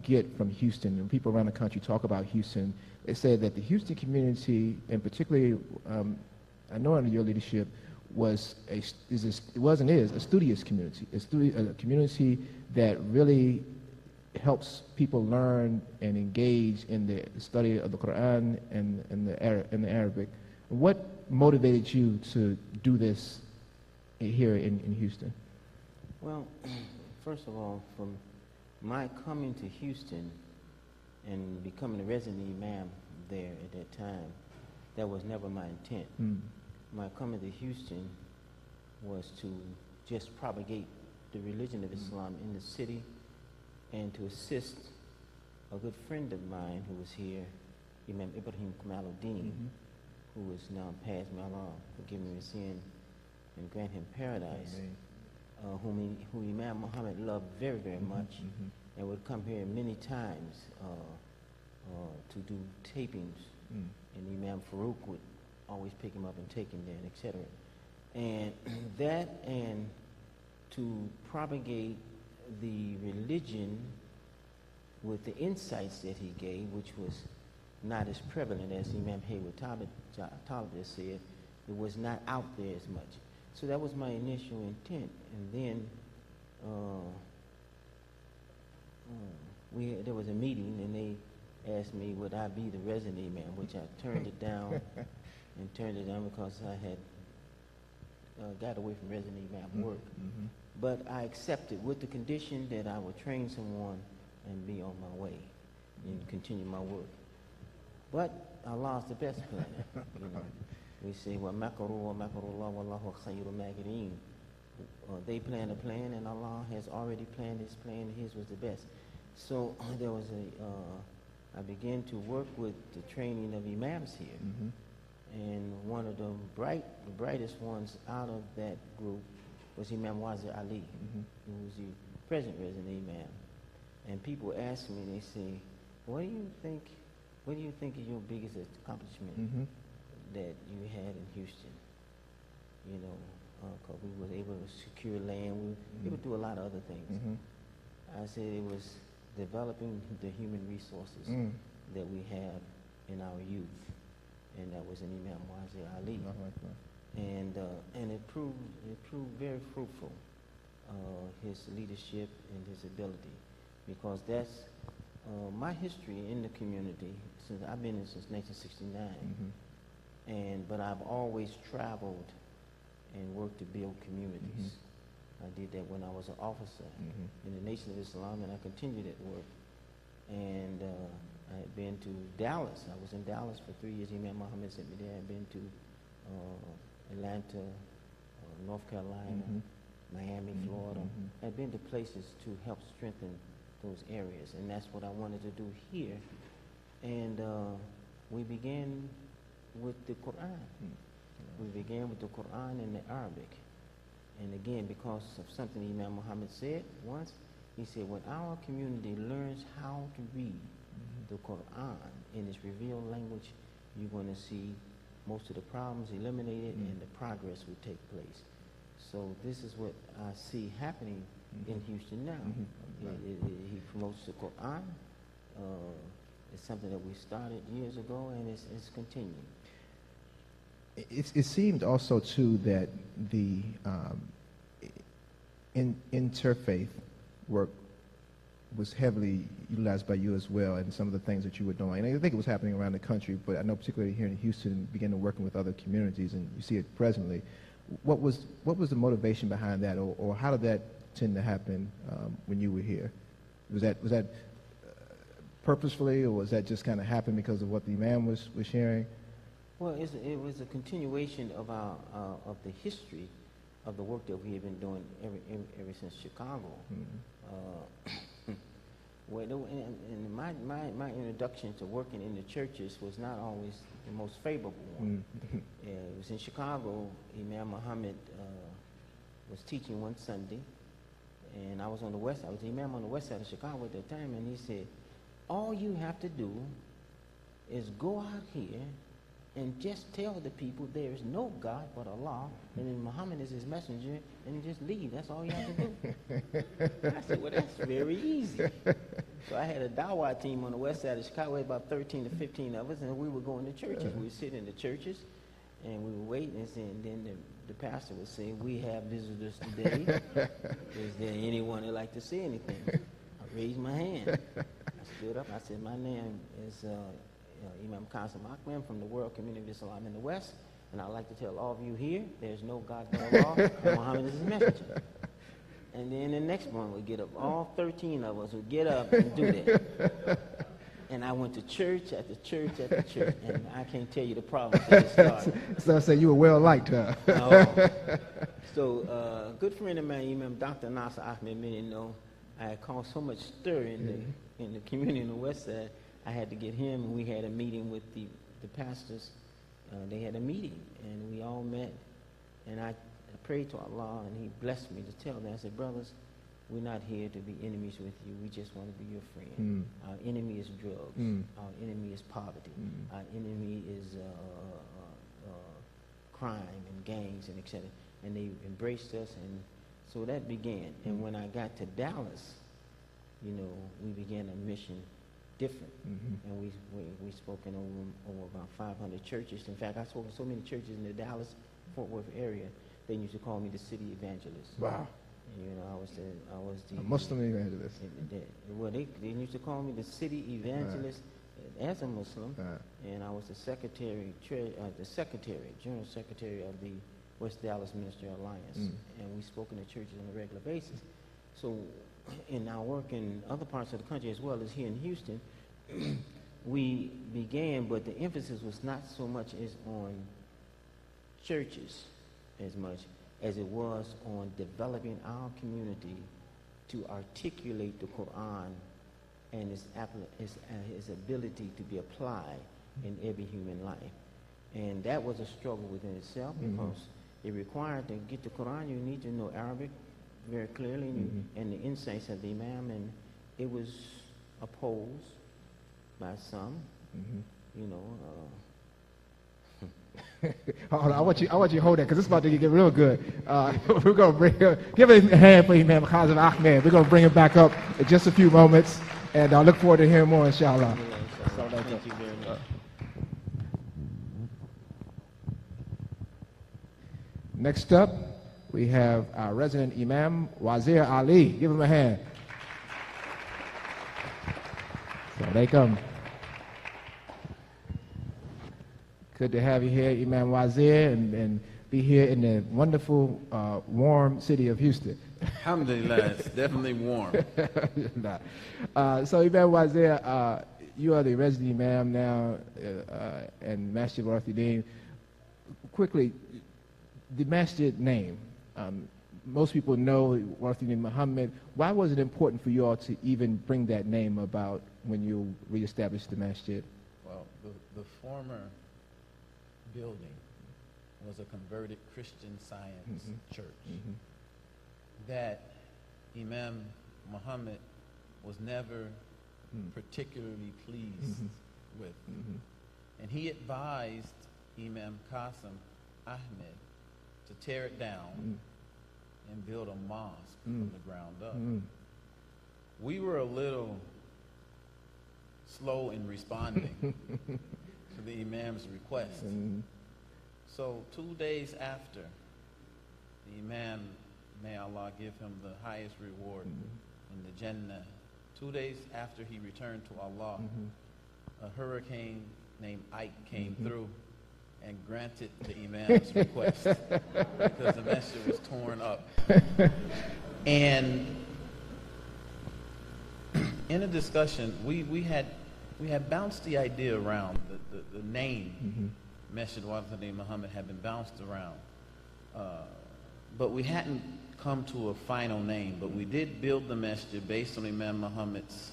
get from Houston, and people around the country talk about Houston, they say that the Houston community, and particularly, I know under your leadership, was a studious community, a community that really helps people learn and engage in the study of the Quran and the Arabic. What motivated you to do this here in Houston? Well, first of all, from my coming to Houston and becoming a resident imam there at that time, that was never my intent. My coming to Houston was to just propagate the religion of Islam in the city and to assist a good friend of mine who was here, Imam Ibrahim Kamaluddin, who is now passed. May Allah forgive me his sin and grant him paradise, who Imam Muhammad loved very, very much, and would come here many times to do tapings, and Imam Farouk would always pick him up and take him there, etc. And that, and to propagate the religion with the insights that he gave, which was not as prevalent as Imam Hayward Talib just said, it was not out there as much. So that was my initial intent. And then there was a meeting, and they asked me would I be the resident imam, which I turned it down, and turned it down because I had got away from resident imam work. But I accepted with the condition that I would train someone and be on my way and continue my work. But Allah is the best planner. You know, we say, وَمَكَرُوا وَمَكَرُوا اللَّهُ وَاللَّهُ خَيْرُ الْمَاكِرِينَ. They planned a plan, and Allah has already planned His plan. His was the best. So there was I began to work with the training of imams here. And one of the brightest ones out of that group was Imam Wazir Ali, who was the present resident imam. And people ask me, they say, what do you think is your biggest accomplishment that you had in Houston? You know, because we was able to secure land. We would do a lot of other things. I said it was developing the human resources that we have in our youth, and that was in Imam Wazir Ali. And it proved very fruitful, his leadership and his ability, because that's my history in the community. Since I've been in since 1969, but I've always traveled and worked to build communities. I did that when I was an officer in the Nation of Islam, and I continued that work. And I had been to Dallas. I was in Dallas for 3 years. Imam Muhammad sent me there. I'd been to Atlanta, North Carolina, Miami, Florida. I'd been to places to help strengthen those areas, and that's what I wanted to do here. And we began with the Quran. We began with the Quran in the Arabic. And again, because of something Imam Muhammad said once, he said, when our community learns how to read the Quran in its revealed language, you're going to see most of the problems eliminated and the progress will take place. So this is what I see happening in Houston now. He promotes the Quran. It's something that we started years ago, and it's continuing. It seemed also, too, that the interfaith work was heavily utilized by you as well, and some of the things that you were doing. And I think it was happening around the country, but I know particularly here in Houston, began to working with other communities, and you see it presently. What was the motivation behind that, or how did that tend to happen when you were here? Was that purposefully, or was that just kind of happened because of what the Imam was sharing? Well, it was a continuation of of the history of the work that we have been doing ever since Chicago. And my introduction to working in the churches was not always the most favorable one. It was in Chicago. Imam Muhammad was teaching one Sunday, and I was on the west side. I was the imam on the west side of Chicago at that time, and he said, all you have to do is go out here and just tell the people there is no God but Allah, and then Muhammad is his messenger, and just leave. That's all you have to do. I said, well, that's very easy. So I had a dawah team on the west side of Chicago, about 13 to 15 of us, and we were going to churches. We would sit in the churches, and we would wait, and then the pastor would say, we have visitors today. Is there anyone that'd like to say anything? I raised my hand. I stood up. I said, my name is Imam Qasim Akram from the World Community of Islam in the West, and I'd like to tell all of you here, there's no God but Allah, and Muhammad is his messenger. And then the next one would get up. All 13 of us would get up and do that. And I went to church after church after church, and I can't tell you the problems that it started. So I say you were well liked, huh? No. So a good friend of mine, Imam Dr. Nasser Ahmed, many know, I had caused so much stir in the community on the west side, I had to get him, and we had a meeting with the pastors. They had a meeting, and we all met, and I prayed to Allah, and he blessed me to tell them. I said, brothers, we're not here to be enemies with you. We just want to be your friend. Our enemy is drugs. Our enemy is poverty. Our enemy is crime and gangs and etc. And they embraced us, and so that began. And when I got to Dallas, you know, we began a mission different. And we spoke in over about 500 churches. In fact, I spoke in so many churches in the Dallas-Fort Worth area, they used to call me the city evangelist. Wow. And, you know, I was the a Muslim evangelist. Well, they used to call me the city evangelist as a Muslim, and I was the secretary, general secretary of the West Dallas Ministry Alliance, and we spoke in the churches on a regular basis. So, in our work in other parts of the country as well as here in Houston, we began, but the emphasis was not so much as on churches as much as it was on developing our community to articulate the Quran and its ability to be applied in every human life. And that was a struggle within itself, because it required to get the Quran, you need to know Arabic very clearly, and the insights of the Imam, and it was opposed by some. You know, Hold on, I want you to hold that because it's about to get real good. We're going to bring give a hand for Imam Kazim Ahmed. We're going to bring him back up in just a few moments, and I look forward to hearing more, inshallah. thank you very much. Next up, we have our resident Imam, Wazir Ali. Give him a hand. So they come. Good to have you here, Imam Wazir, and be here in the wonderful, warm city of Houston. Alhamdulillah, it's definitely warm. So Imam Wazir, you are the resident Imam now and masjidwdm. Quickly, the masjid name. Most people know Wdm Muhammad. Why was it important for you all to even bring that name about when you reestablished the masjid? Well, the former building was a converted Christian Science church that Imam Muhammad was never particularly pleased with. And he advised Imam Qasim Ahmed to tear it down and build a mosque from the ground up. We were a little slow in responding to the Imam's request. So 2 days after, the Imam, may Allah give him the highest reward in the Jannah, 2 days after he returned to Allah, a hurricane named Ike came through and granted the Imam's request because the masjid was torn up. And in a discussion, we had bounced the idea around. The name Masjid-wdm Muhammad had been bounced around, but we hadn't come to a final name. But we did build the masjid based on Imam Muhammad's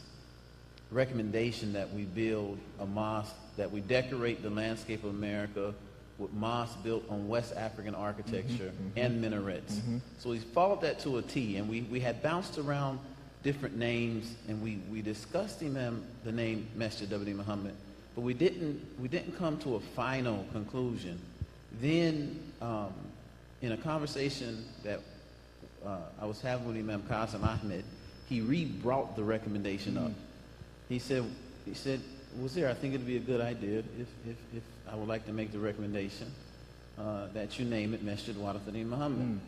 recommendation that we build a mosque, that we decorate the landscape of America with mosques built on West African architecture and minarets. So we followed that to a T, and we had bounced around different names, and we discussed the name Masjid-wdm Muhammad, but we didn't come to a final conclusion. Then in a conversation that I was having with Imam Qasim Ahmed, he re-brought the recommendation up. He said, Wazir, I think it'd be a good idea if I would like to make the recommendation that you name it Masjid-wdm Muhammad.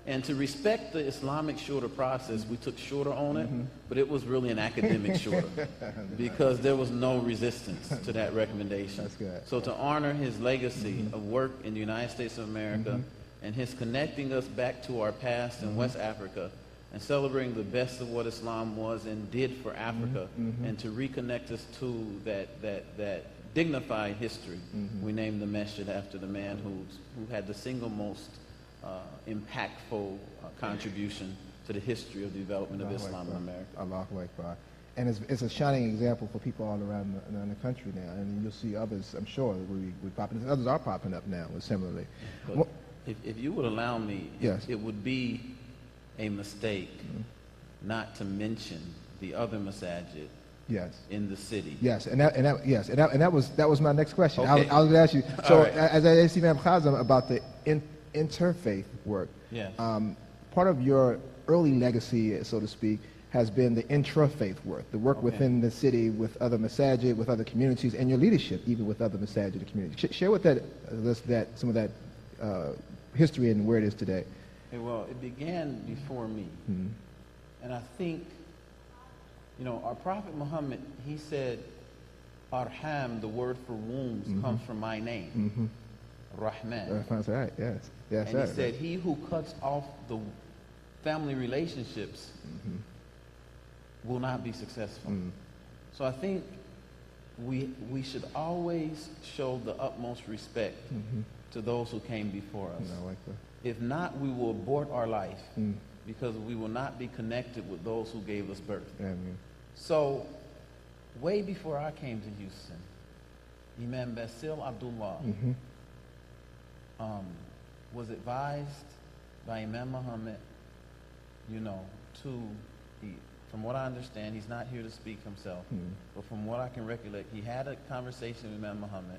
And to respect the Islamic shorter process, we took shorter on it, but it was really an academic shorter because there was no resistance to that recommendation. That's good. So to honor his legacy of work in the United States of America and his connecting us back to our past in West Africa and celebrating the best of what Islam was and did for Africa and to reconnect us to that dignified history, we named the masjid after the man who had the single most impactful contribution to the history of the development of Islam in America. Allahu Akbar. And it's a shining example for people all around the country now. And you'll see others, I'm sure, we popping. Others are popping up now similarly. But if you would allow me, Yes. it would be a mistake not to mention the other masajid Yes. in the city. Yes, and that was my next question. Okay. I was going to ask you. So, All right. as I asked Imam Khazam about the interfaith work, Yes. part of your early legacy, so to speak, has been the intrafaith work, the work within the city with other masajid, with other communities, and your leadership even with other masajid and communities. Share with some of that history and where it is today. Well, it began before me. And I think, our Prophet Muhammad, he said, Arham, the word for wombs, comes from my name, Rahman. That's right, yes. Yes, And he sir. said, he who cuts off the family relationships will not be successful. So I think we should always show the utmost respect to those who came before us. No, like that. If not, we will abort our life because we will not be connected with those who gave us birth. Amen. So way before I came to Houston, Imam Basil Abdullah was advised by Imam Muhammad, to from what I understand, he's not here to speak himself, but from what I can recollect, he had a conversation with Imam Muhammad,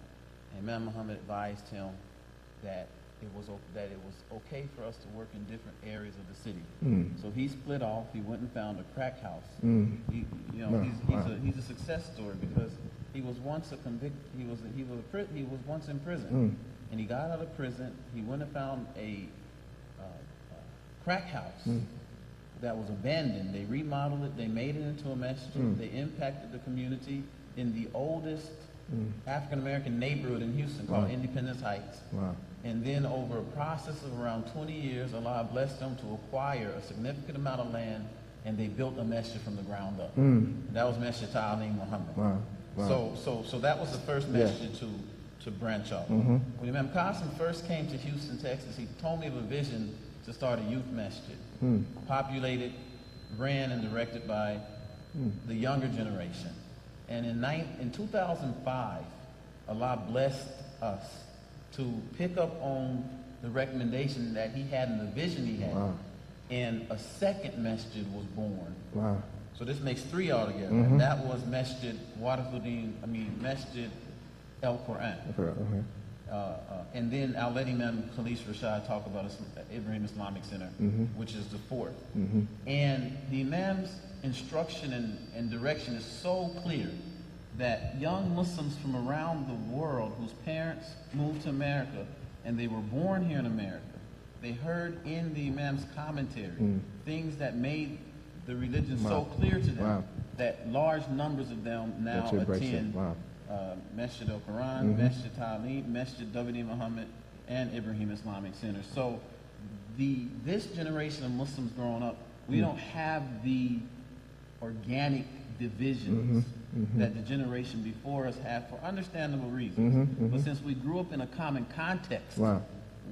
and Imam Muhammad advised him that it was okay for us to work in different areas of the city. So he split off. He went and found a crack house. He's a success story because he was once a convict. He was once in prison, and he got out of prison. He went and found a crack house that was abandoned. They remodeled it. They made it into a masjid. They impacted the community in the oldest African American neighborhood in Houston called Independence Heights. Wow. And then over a process of around 20 years, Allah blessed them to acquire a significant amount of land, and they built a masjid from the ground up. That was Masjid Taleem Muhammad. Wow. Wow. So that was the first masjid to branch off. When Imam Qasim first came to Houston, Texas, he told me of a vision to start a youth masjid, populated, ran, and directed by the younger generation. And in 2005, Allah blessed us to pick up on the recommendation that he had and the vision he had. Wow. And a second masjid was born. Wow. So this makes 3 altogether. And that was Masjid El Quran. And then I'll let Imam Khalis Rashad talk about Ibrahim Islamic Center, which is the 4th. And the Imam's instruction and direction is so clear that young Muslims from around the world whose parents moved to America and they were born here in America, they heard in the Imam's commentary things that made the religion so clear to them that large numbers of them now attend Masjid Al Quran, Masjid Taleem, Masjid WD Muhammad, and Ibrahim Islamic Center. So this generation of Muslims growing up, we don't have the organic divisions that the generation before us had for understandable reasons. But since we grew up in a common context,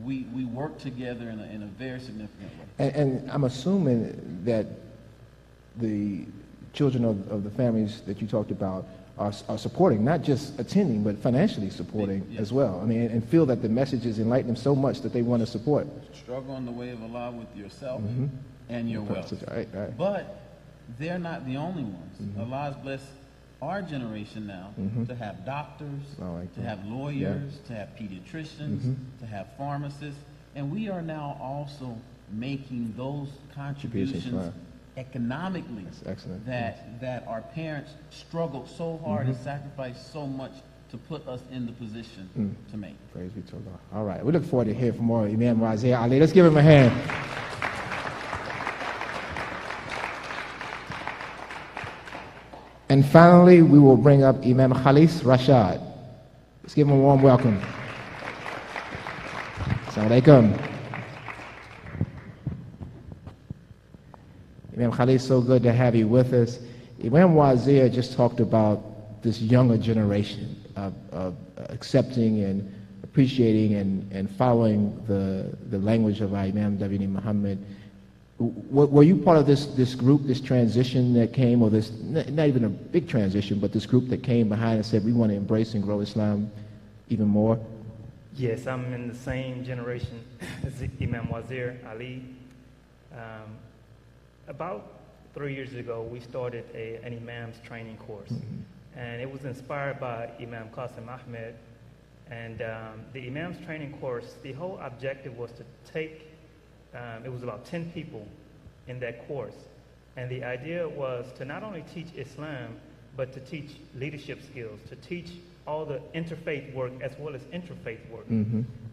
we work together in a very significant way. And I'm assuming that the children of the families that you talked about are supporting, not just attending, but financially supporting as well. I mean, and feel that the messages enlighten them so much that they want to support. Struggle on the way of Allah with yourself and your wealth. Right. But they're not the only ones. Allah has blessed our generation now to have doctors, to have lawyers, to have pediatricians, to have pharmacists, and we are now also making those contributions economically that our parents struggled so hard and sacrificed so much to put us in the position to make. Praise be to Allah. All right, we look forward to hearing from more Imam Wazir Ali. Let's give him a hand. And finally, we will bring up Imam Khalis Rashad. Let's give him a warm welcome. Assalamu alaikum. Imam Khalis, so good to have you with us. Imam Wazir just talked about this younger generation of accepting and appreciating and following the language of our Imam W.D. Muhammad. Were you part of this group, this transition that came, or this, not even a big transition, but this group that came behind and said, we want to embrace and grow Islam even more? Yes, I'm in the same generation as Imam Wazir Ali. About 3 years ago, we started an Imam's training course. And it was inspired by Imam Qasim Ahmed. And the Imam's training course, the whole objective was to take it was about 10 people in that course. And the idea was to not only teach Islam, but to teach leadership skills, to teach all the interfaith work as well as interfaith work.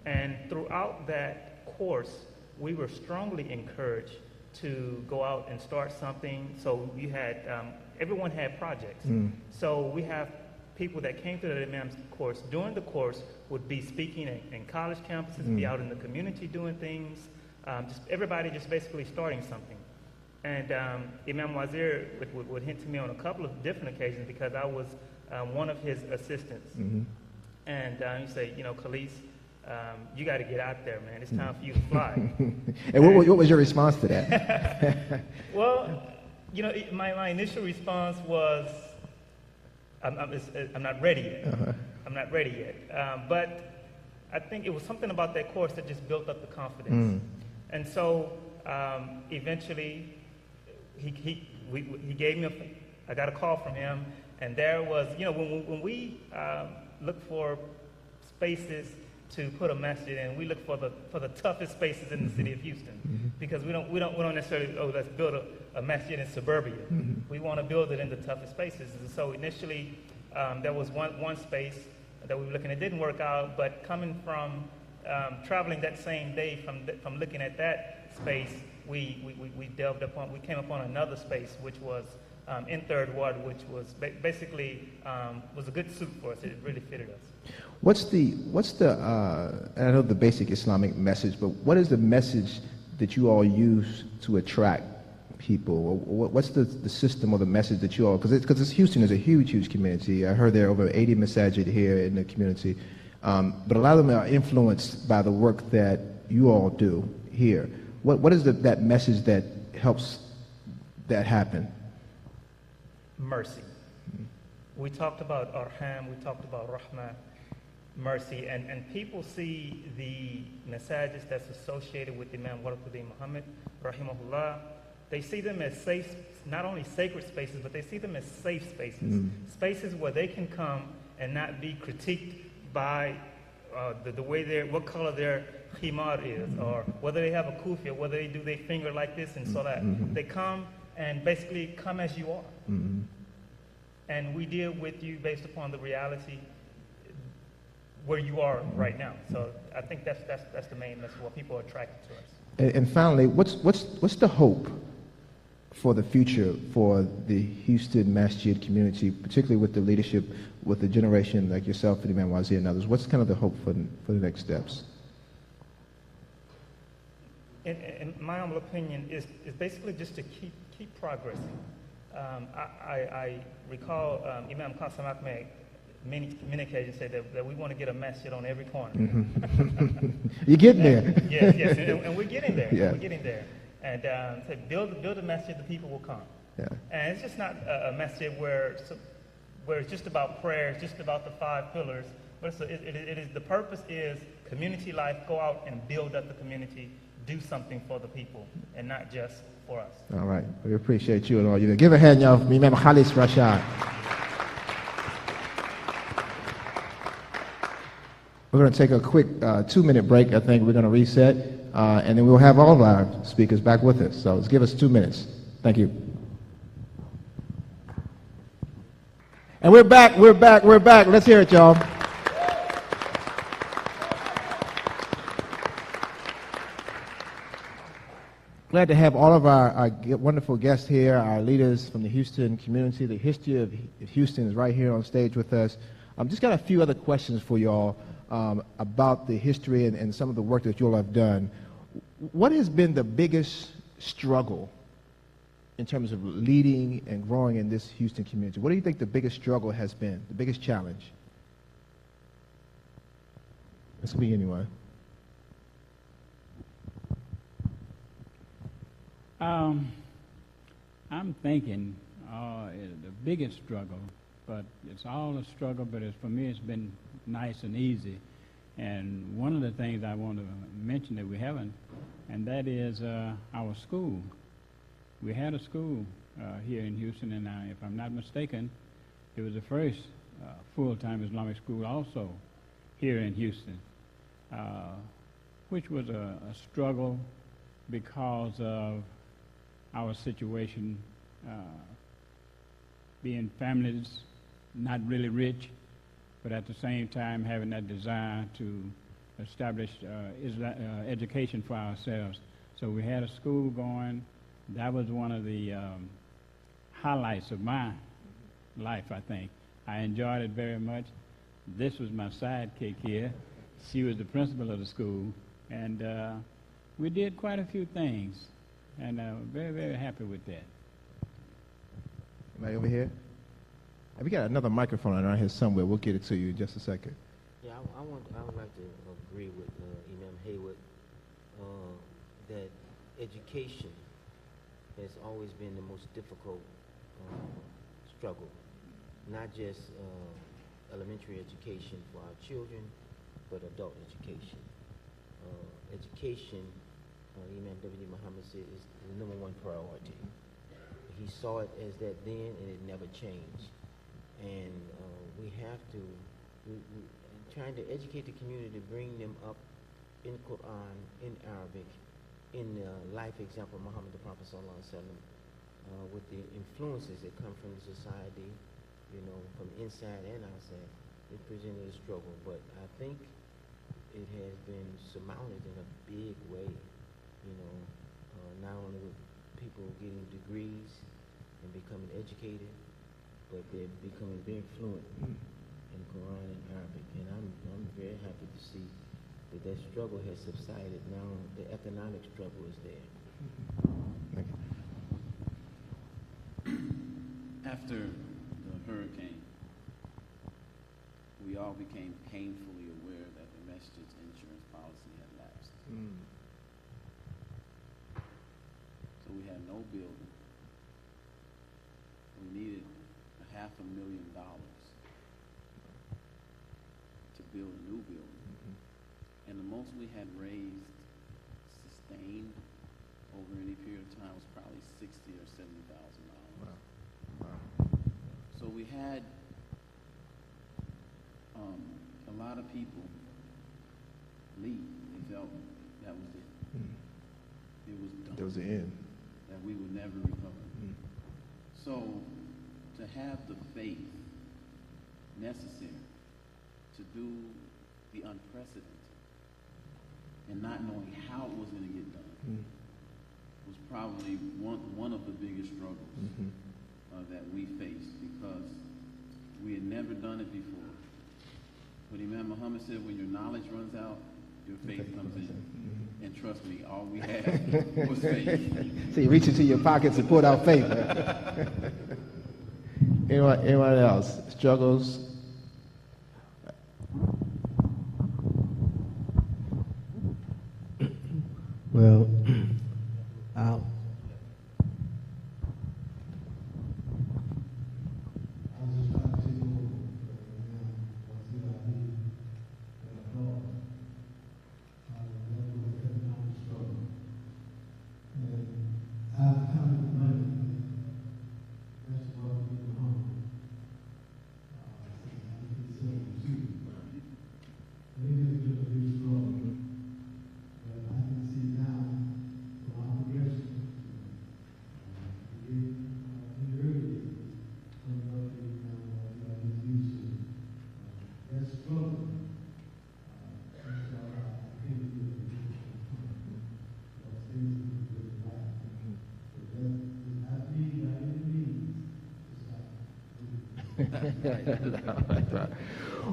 And throughout that course, we were strongly encouraged to go out and start something. So you had, everyone had projects. So we have people that came through the Imam's course, during the course, would be speaking in college campuses, be out in the community doing things. Everybody just basically starting something. And Imam Wazir would hint to me on a couple of different occasions because I was one of his assistants. And he said, Khalis, you got to get out there, man. It's time for you to fly. And what was your response to that? Well, my initial response was, I'm not ready yet. I'm not ready yet. But I think it was something about that course that just built up the confidence. And so eventually, he gave me I got a call from him, and there was, when we look for spaces to put a masjid in, we look for the toughest spaces in the city of Houston, because we don't necessarily, let's build a masjid in suburbia. We want to build it in the toughest spaces. And so initially, there was one space that we were looking at. It didn't work out, but coming from traveling that same day from looking at that space, we came upon another space, which was in Third Ward, which was basically was a good suit for us. It really fitted us. What's the I know the basic Islamic message, but what is the message that you all use to attract people? What's the system or the message that you all, because Houston is a huge community. I heard there are over 80 masajid here in the community, but a lot of them are influenced by the work that you all do here. What is that message that helps that happen? Mercy. We talked about arham, we talked about rahmah, mercy, and people see the masajid that's associated with Imam Warathuddin Muhammad, rahimahullah. They see them as safe, not only sacred spaces, but they see them as safe spaces, spaces where they can come and not be critiqued by the way what color their khimar is, or whether they have a kufi, or whether they do their finger like this and so that. They come and basically come as you are. And we deal with you based upon the reality where you are right now. So I think that's the main message, what people are attracted to us. And finally, what's the hope for the future for the Houston Masjid community, particularly with the leadership, with the generation like yourself and Imam Wazir and others? What's kind of the hope for the next steps? In my humble opinion, is basically just to keep progressing. I recall Imam Qasim Ahmed many occasions said that we want to get a masjid on every corner. You're getting there. Yes, and we're getting there. Yeah. We're getting there. And say build a masjid, the people will come. Yeah. And it's just not a masjid where it's just about prayer, it's just about the 5 pillars. But it is the purpose is community life. Go out and build up the community. Do something for the people, and not just for us. All right. We appreciate you and all you do. Give a hand, y'all, for Imam Khalis Rashad. We're going to take a quick 2-minute break. I think we're going to reset, and then we'll have all of our speakers back with us. So let's give us 2 minutes. Thank you. And we're back. Let's hear it, y'all. Glad to have all of our wonderful guests here, our leaders from the Houston community. The history of Houston is right here on stage with us. Just got a few other questions for you all about the history and some of the work that you all have done. What has been the biggest struggle in terms of leading and growing in this Houston community? What do you think the biggest struggle has been, the biggest challenge? This could be anyone. I'm thinking the biggest struggle, but it's all a struggle, but for me it's been nice and easy. And one of the things I want to mention that we haven't, and that is our school. We had a school here in Houston, and if I'm not mistaken, it was the first full-time Islamic school also here in Houston, which was a struggle because of our situation, being families not really rich, but at the same time having that desire to establish education for ourselves. So we had a school going. That was one of the highlights of my life, I think. I enjoyed it very much. This was my sidekick here. She was the principal of the school, and we did quite a few things, and very, very happy with that. Anybody over here? We got another microphone around here somewhere. We'll get it to you in just a second. Yeah, I would like to agree with Imam Haywood that education has always been the most difficult struggle, not just elementary education for our children, but adult education. Education, Imam W.D. Muhammad said, is the #1 priority. he saw it as that then, and it never changed. And we have to, trying to educate the community, bring them up in Quran, in Arabic, in the life example of Muhammad the Prophet Sallallahu Alaihi Wasallam, with the influences that come from the society, you know, from inside and outside. It presented a struggle, but I think it has been surmounted in a big way, you know, not only with people getting degrees and becoming educated, but they're becoming very fluent in Quran and Arabic. And I'm very happy to see that that struggle has subsided. Now the economic struggle is there. After the hurricane, we all became painfully aware that the masjid's insurance policy had lapsed. So we had no building. We needed $500,000 to build a new building. And the most we had raised, sustained over any period of time, was probably $60,000 or $70,000. So we had a lot of people leave. They felt that was it. It was done. That was the end. That we would never recover. So to have the faith necessary to do the unprecedented and not knowing how it was going to get done was probably one of the biggest struggles that we faced, because we had never done it before. But Imam Muhammad said, when your knowledge runs out, your faith comes in. And trust me, all we had was faith. So you reach into your pockets and pull out faith. Anyone else? Struggles? Well,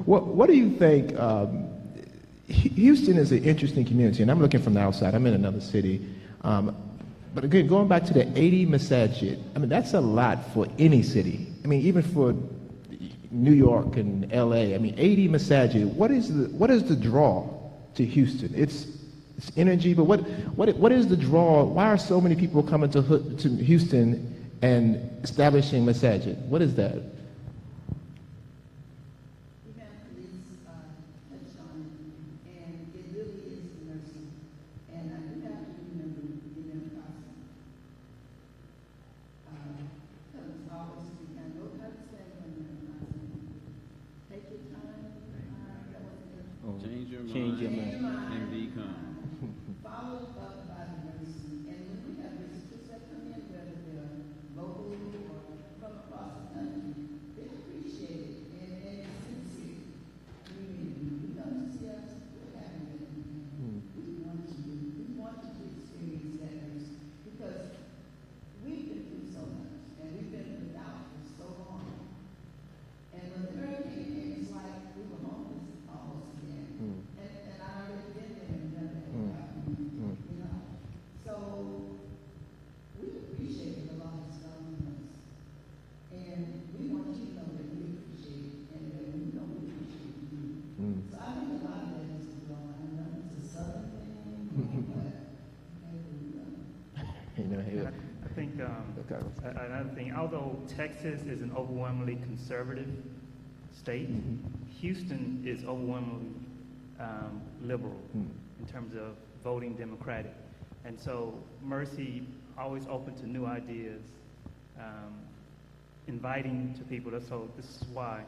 What do you think? Houston is an interesting community, and I'm looking from the outside. I'm in another city. But again, going back to the 80 masajid, I mean, that's a lot for any city. I mean, even for New York and LA, I mean, 80 masajid. What is the draw to Houston? It's energy, but what is the draw? Why are so many people coming to Houston and establishing masajid? What is that? Change your mind and be calm. Followed up by the mercy. And when we have visitors that come in, whether they're local or from across the country, they appreciate it. And it's sincere. We come to see us, we're happy with it. We want you to experience that mercy. Because we've been through so much, and we've been without for so long. And when the hurricane came, it's like we were homeless almost again. And I already been there and done that. You know? So we appreciate the Lord has done with us. And we want you to know that we appreciate it, and that we know we appreciate you. So I think a lot of that is going on. I know it's a southern thing, but I think another thing, although Texas is an overwhelmingly conservative state, Houston is overwhelmingly liberal in terms of voting Democratic. And so Mercy always open to new ideas inviting to people. So this is why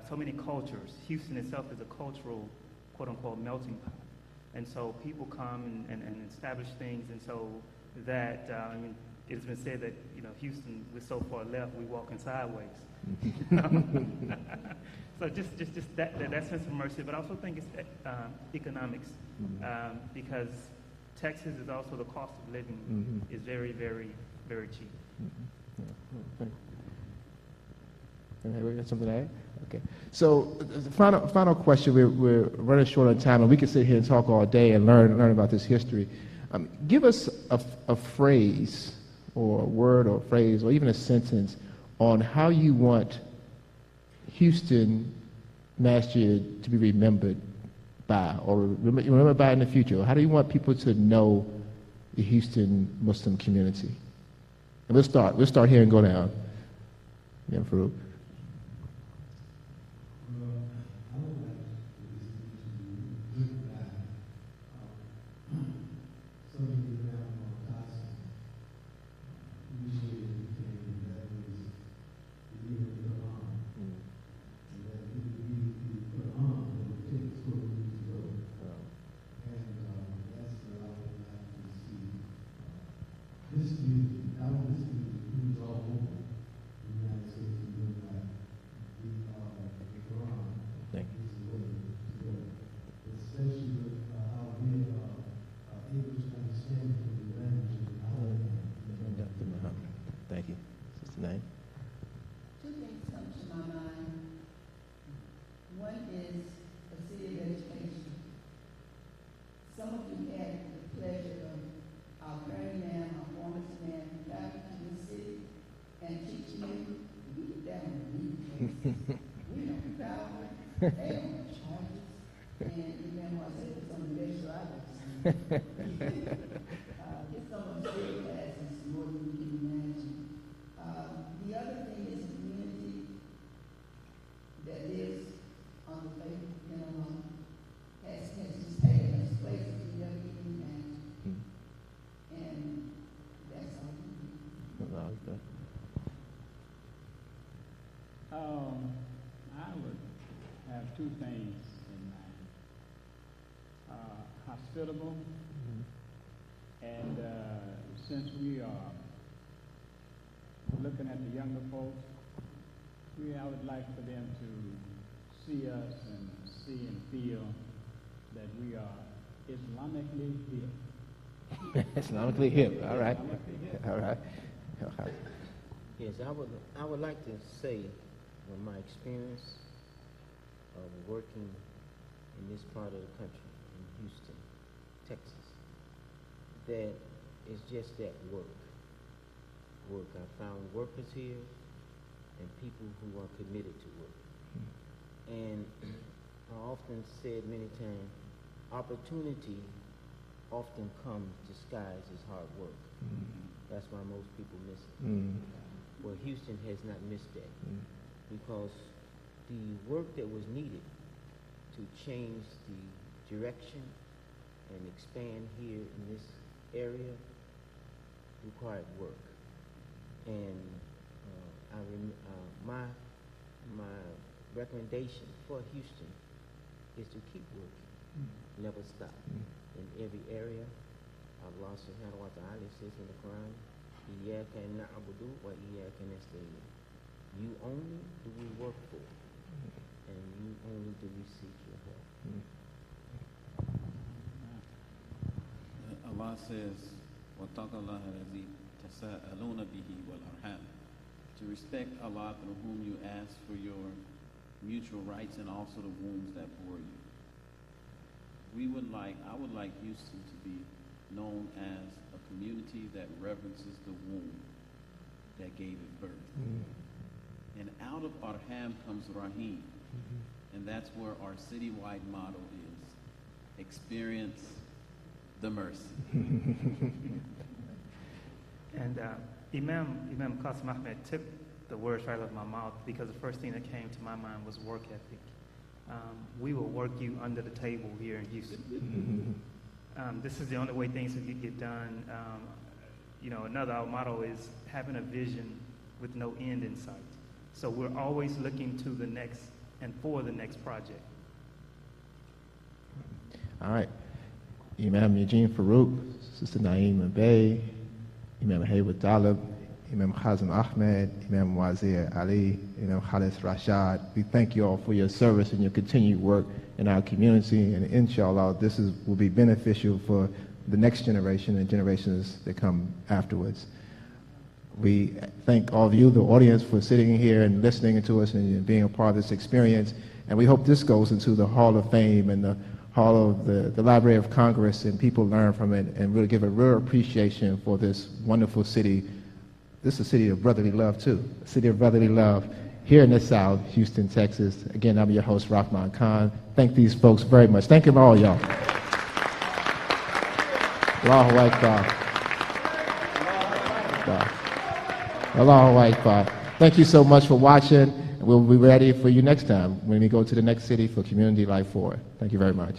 so many cultures, Houston itself is a cultural, quote unquote, melting pot. And so people come and establish things, and so that, it's been said that, Houston, we're so far left, we're walking sideways. So just that sense of mercy, but I also think it's economics, because Texas is also, the cost of living is very, very, very cheap. We got something to add? Okay. So the final question. We're running short on time, and we could sit here and talk all day and learn about this history. Give us a phrase, or a word, or a phrase, or even a sentence on how you want Houston Masjid to be remembered by, or remembered by in the future. How do you want people to know the Houston Muslim community? And we'll start here and go down. Yeah, Farouk. Thank you. Sister Name? Two things come to my mind. One is the city of education. Some of you had the pleasure of our current man, our former man, traveling to the city and teaching you. We get down and read cases. We don't travel. They don't charge us. And even when I said it's on the best drive, it's so much bigger classes, more than you can imagine. The other thing is a community that lives on the faith minimum has just taken us places we never even imagined. And that's all we need. I would have two things in mind. Hospitable, and since we are looking at the younger folks, I would like for them to see us and see and feel that we are Islamically hip. Islamically hip. All right. All right. Yes, I would like to say from my experience of working in this part of the country, in Houston, Texas, that it's just that work. I found workers here and people who are committed to work. And I often said many times, opportunity often comes disguised as hard work. That's why most people miss it. Well, Houston has not missed that, because the work that was needed to change the direction and expand here in this area required work. And my recommendation for Houston is to keep working, never stop. In every area, Allah subhanahu wa ta'ala says in the Quran, Iyaka na'budu wa iyaka nasta'in. You only do we work for, and you only do we seek your help. Allah says, وَاتَّقَ اللَّهَ الَّذِي تَسَاءَلُونَ بِهِ وَالْأَرْحَامَ. To respect Allah through whom you ask for your mutual rights and also the wombs that bore you. I would like Houston to be known as a community that reverences the womb that gave it birth. And out of Arham comes Rahim. And that's where our citywide motto is, experience the mercy. And Imam Qasim Ahmed took the words right out of my mouth, because the first thing that came to my mind was work ethic. We will work you under the table here in Houston. This is the only way things can get done. another, our motto is having a vision with no end in sight. So we're always looking to the next and for the next project. All right. Imam Eugene Farouk, Sister Naima Bey, Imam Hayward Talib, Imam Khazim Ahmed, Imam Wazir Ali, Imam Khalis Rashad. We thank you all for your service and your continued work in our community, and inshallah this will be beneficial for the next generation and generations that come afterwards. We thank all of you, the audience, for sitting here and listening to us and being a part of this experience, and we hope this goes into the Hall of Fame and the Hall of the Library of Congress, and people learn from it and really give a real appreciation for this wonderful city. This is a city of brotherly love too, a city of brotherly love here in the South, Houston, Texas. Again, I'm your host, Rahman Khan. Thank these folks very much. Thank you all, y'all. Allahu Akbar. Allahu Akbar. Thank you so much for watching. We'll be ready for you next time when we go to the next city for Community Life 4. Thank you very much.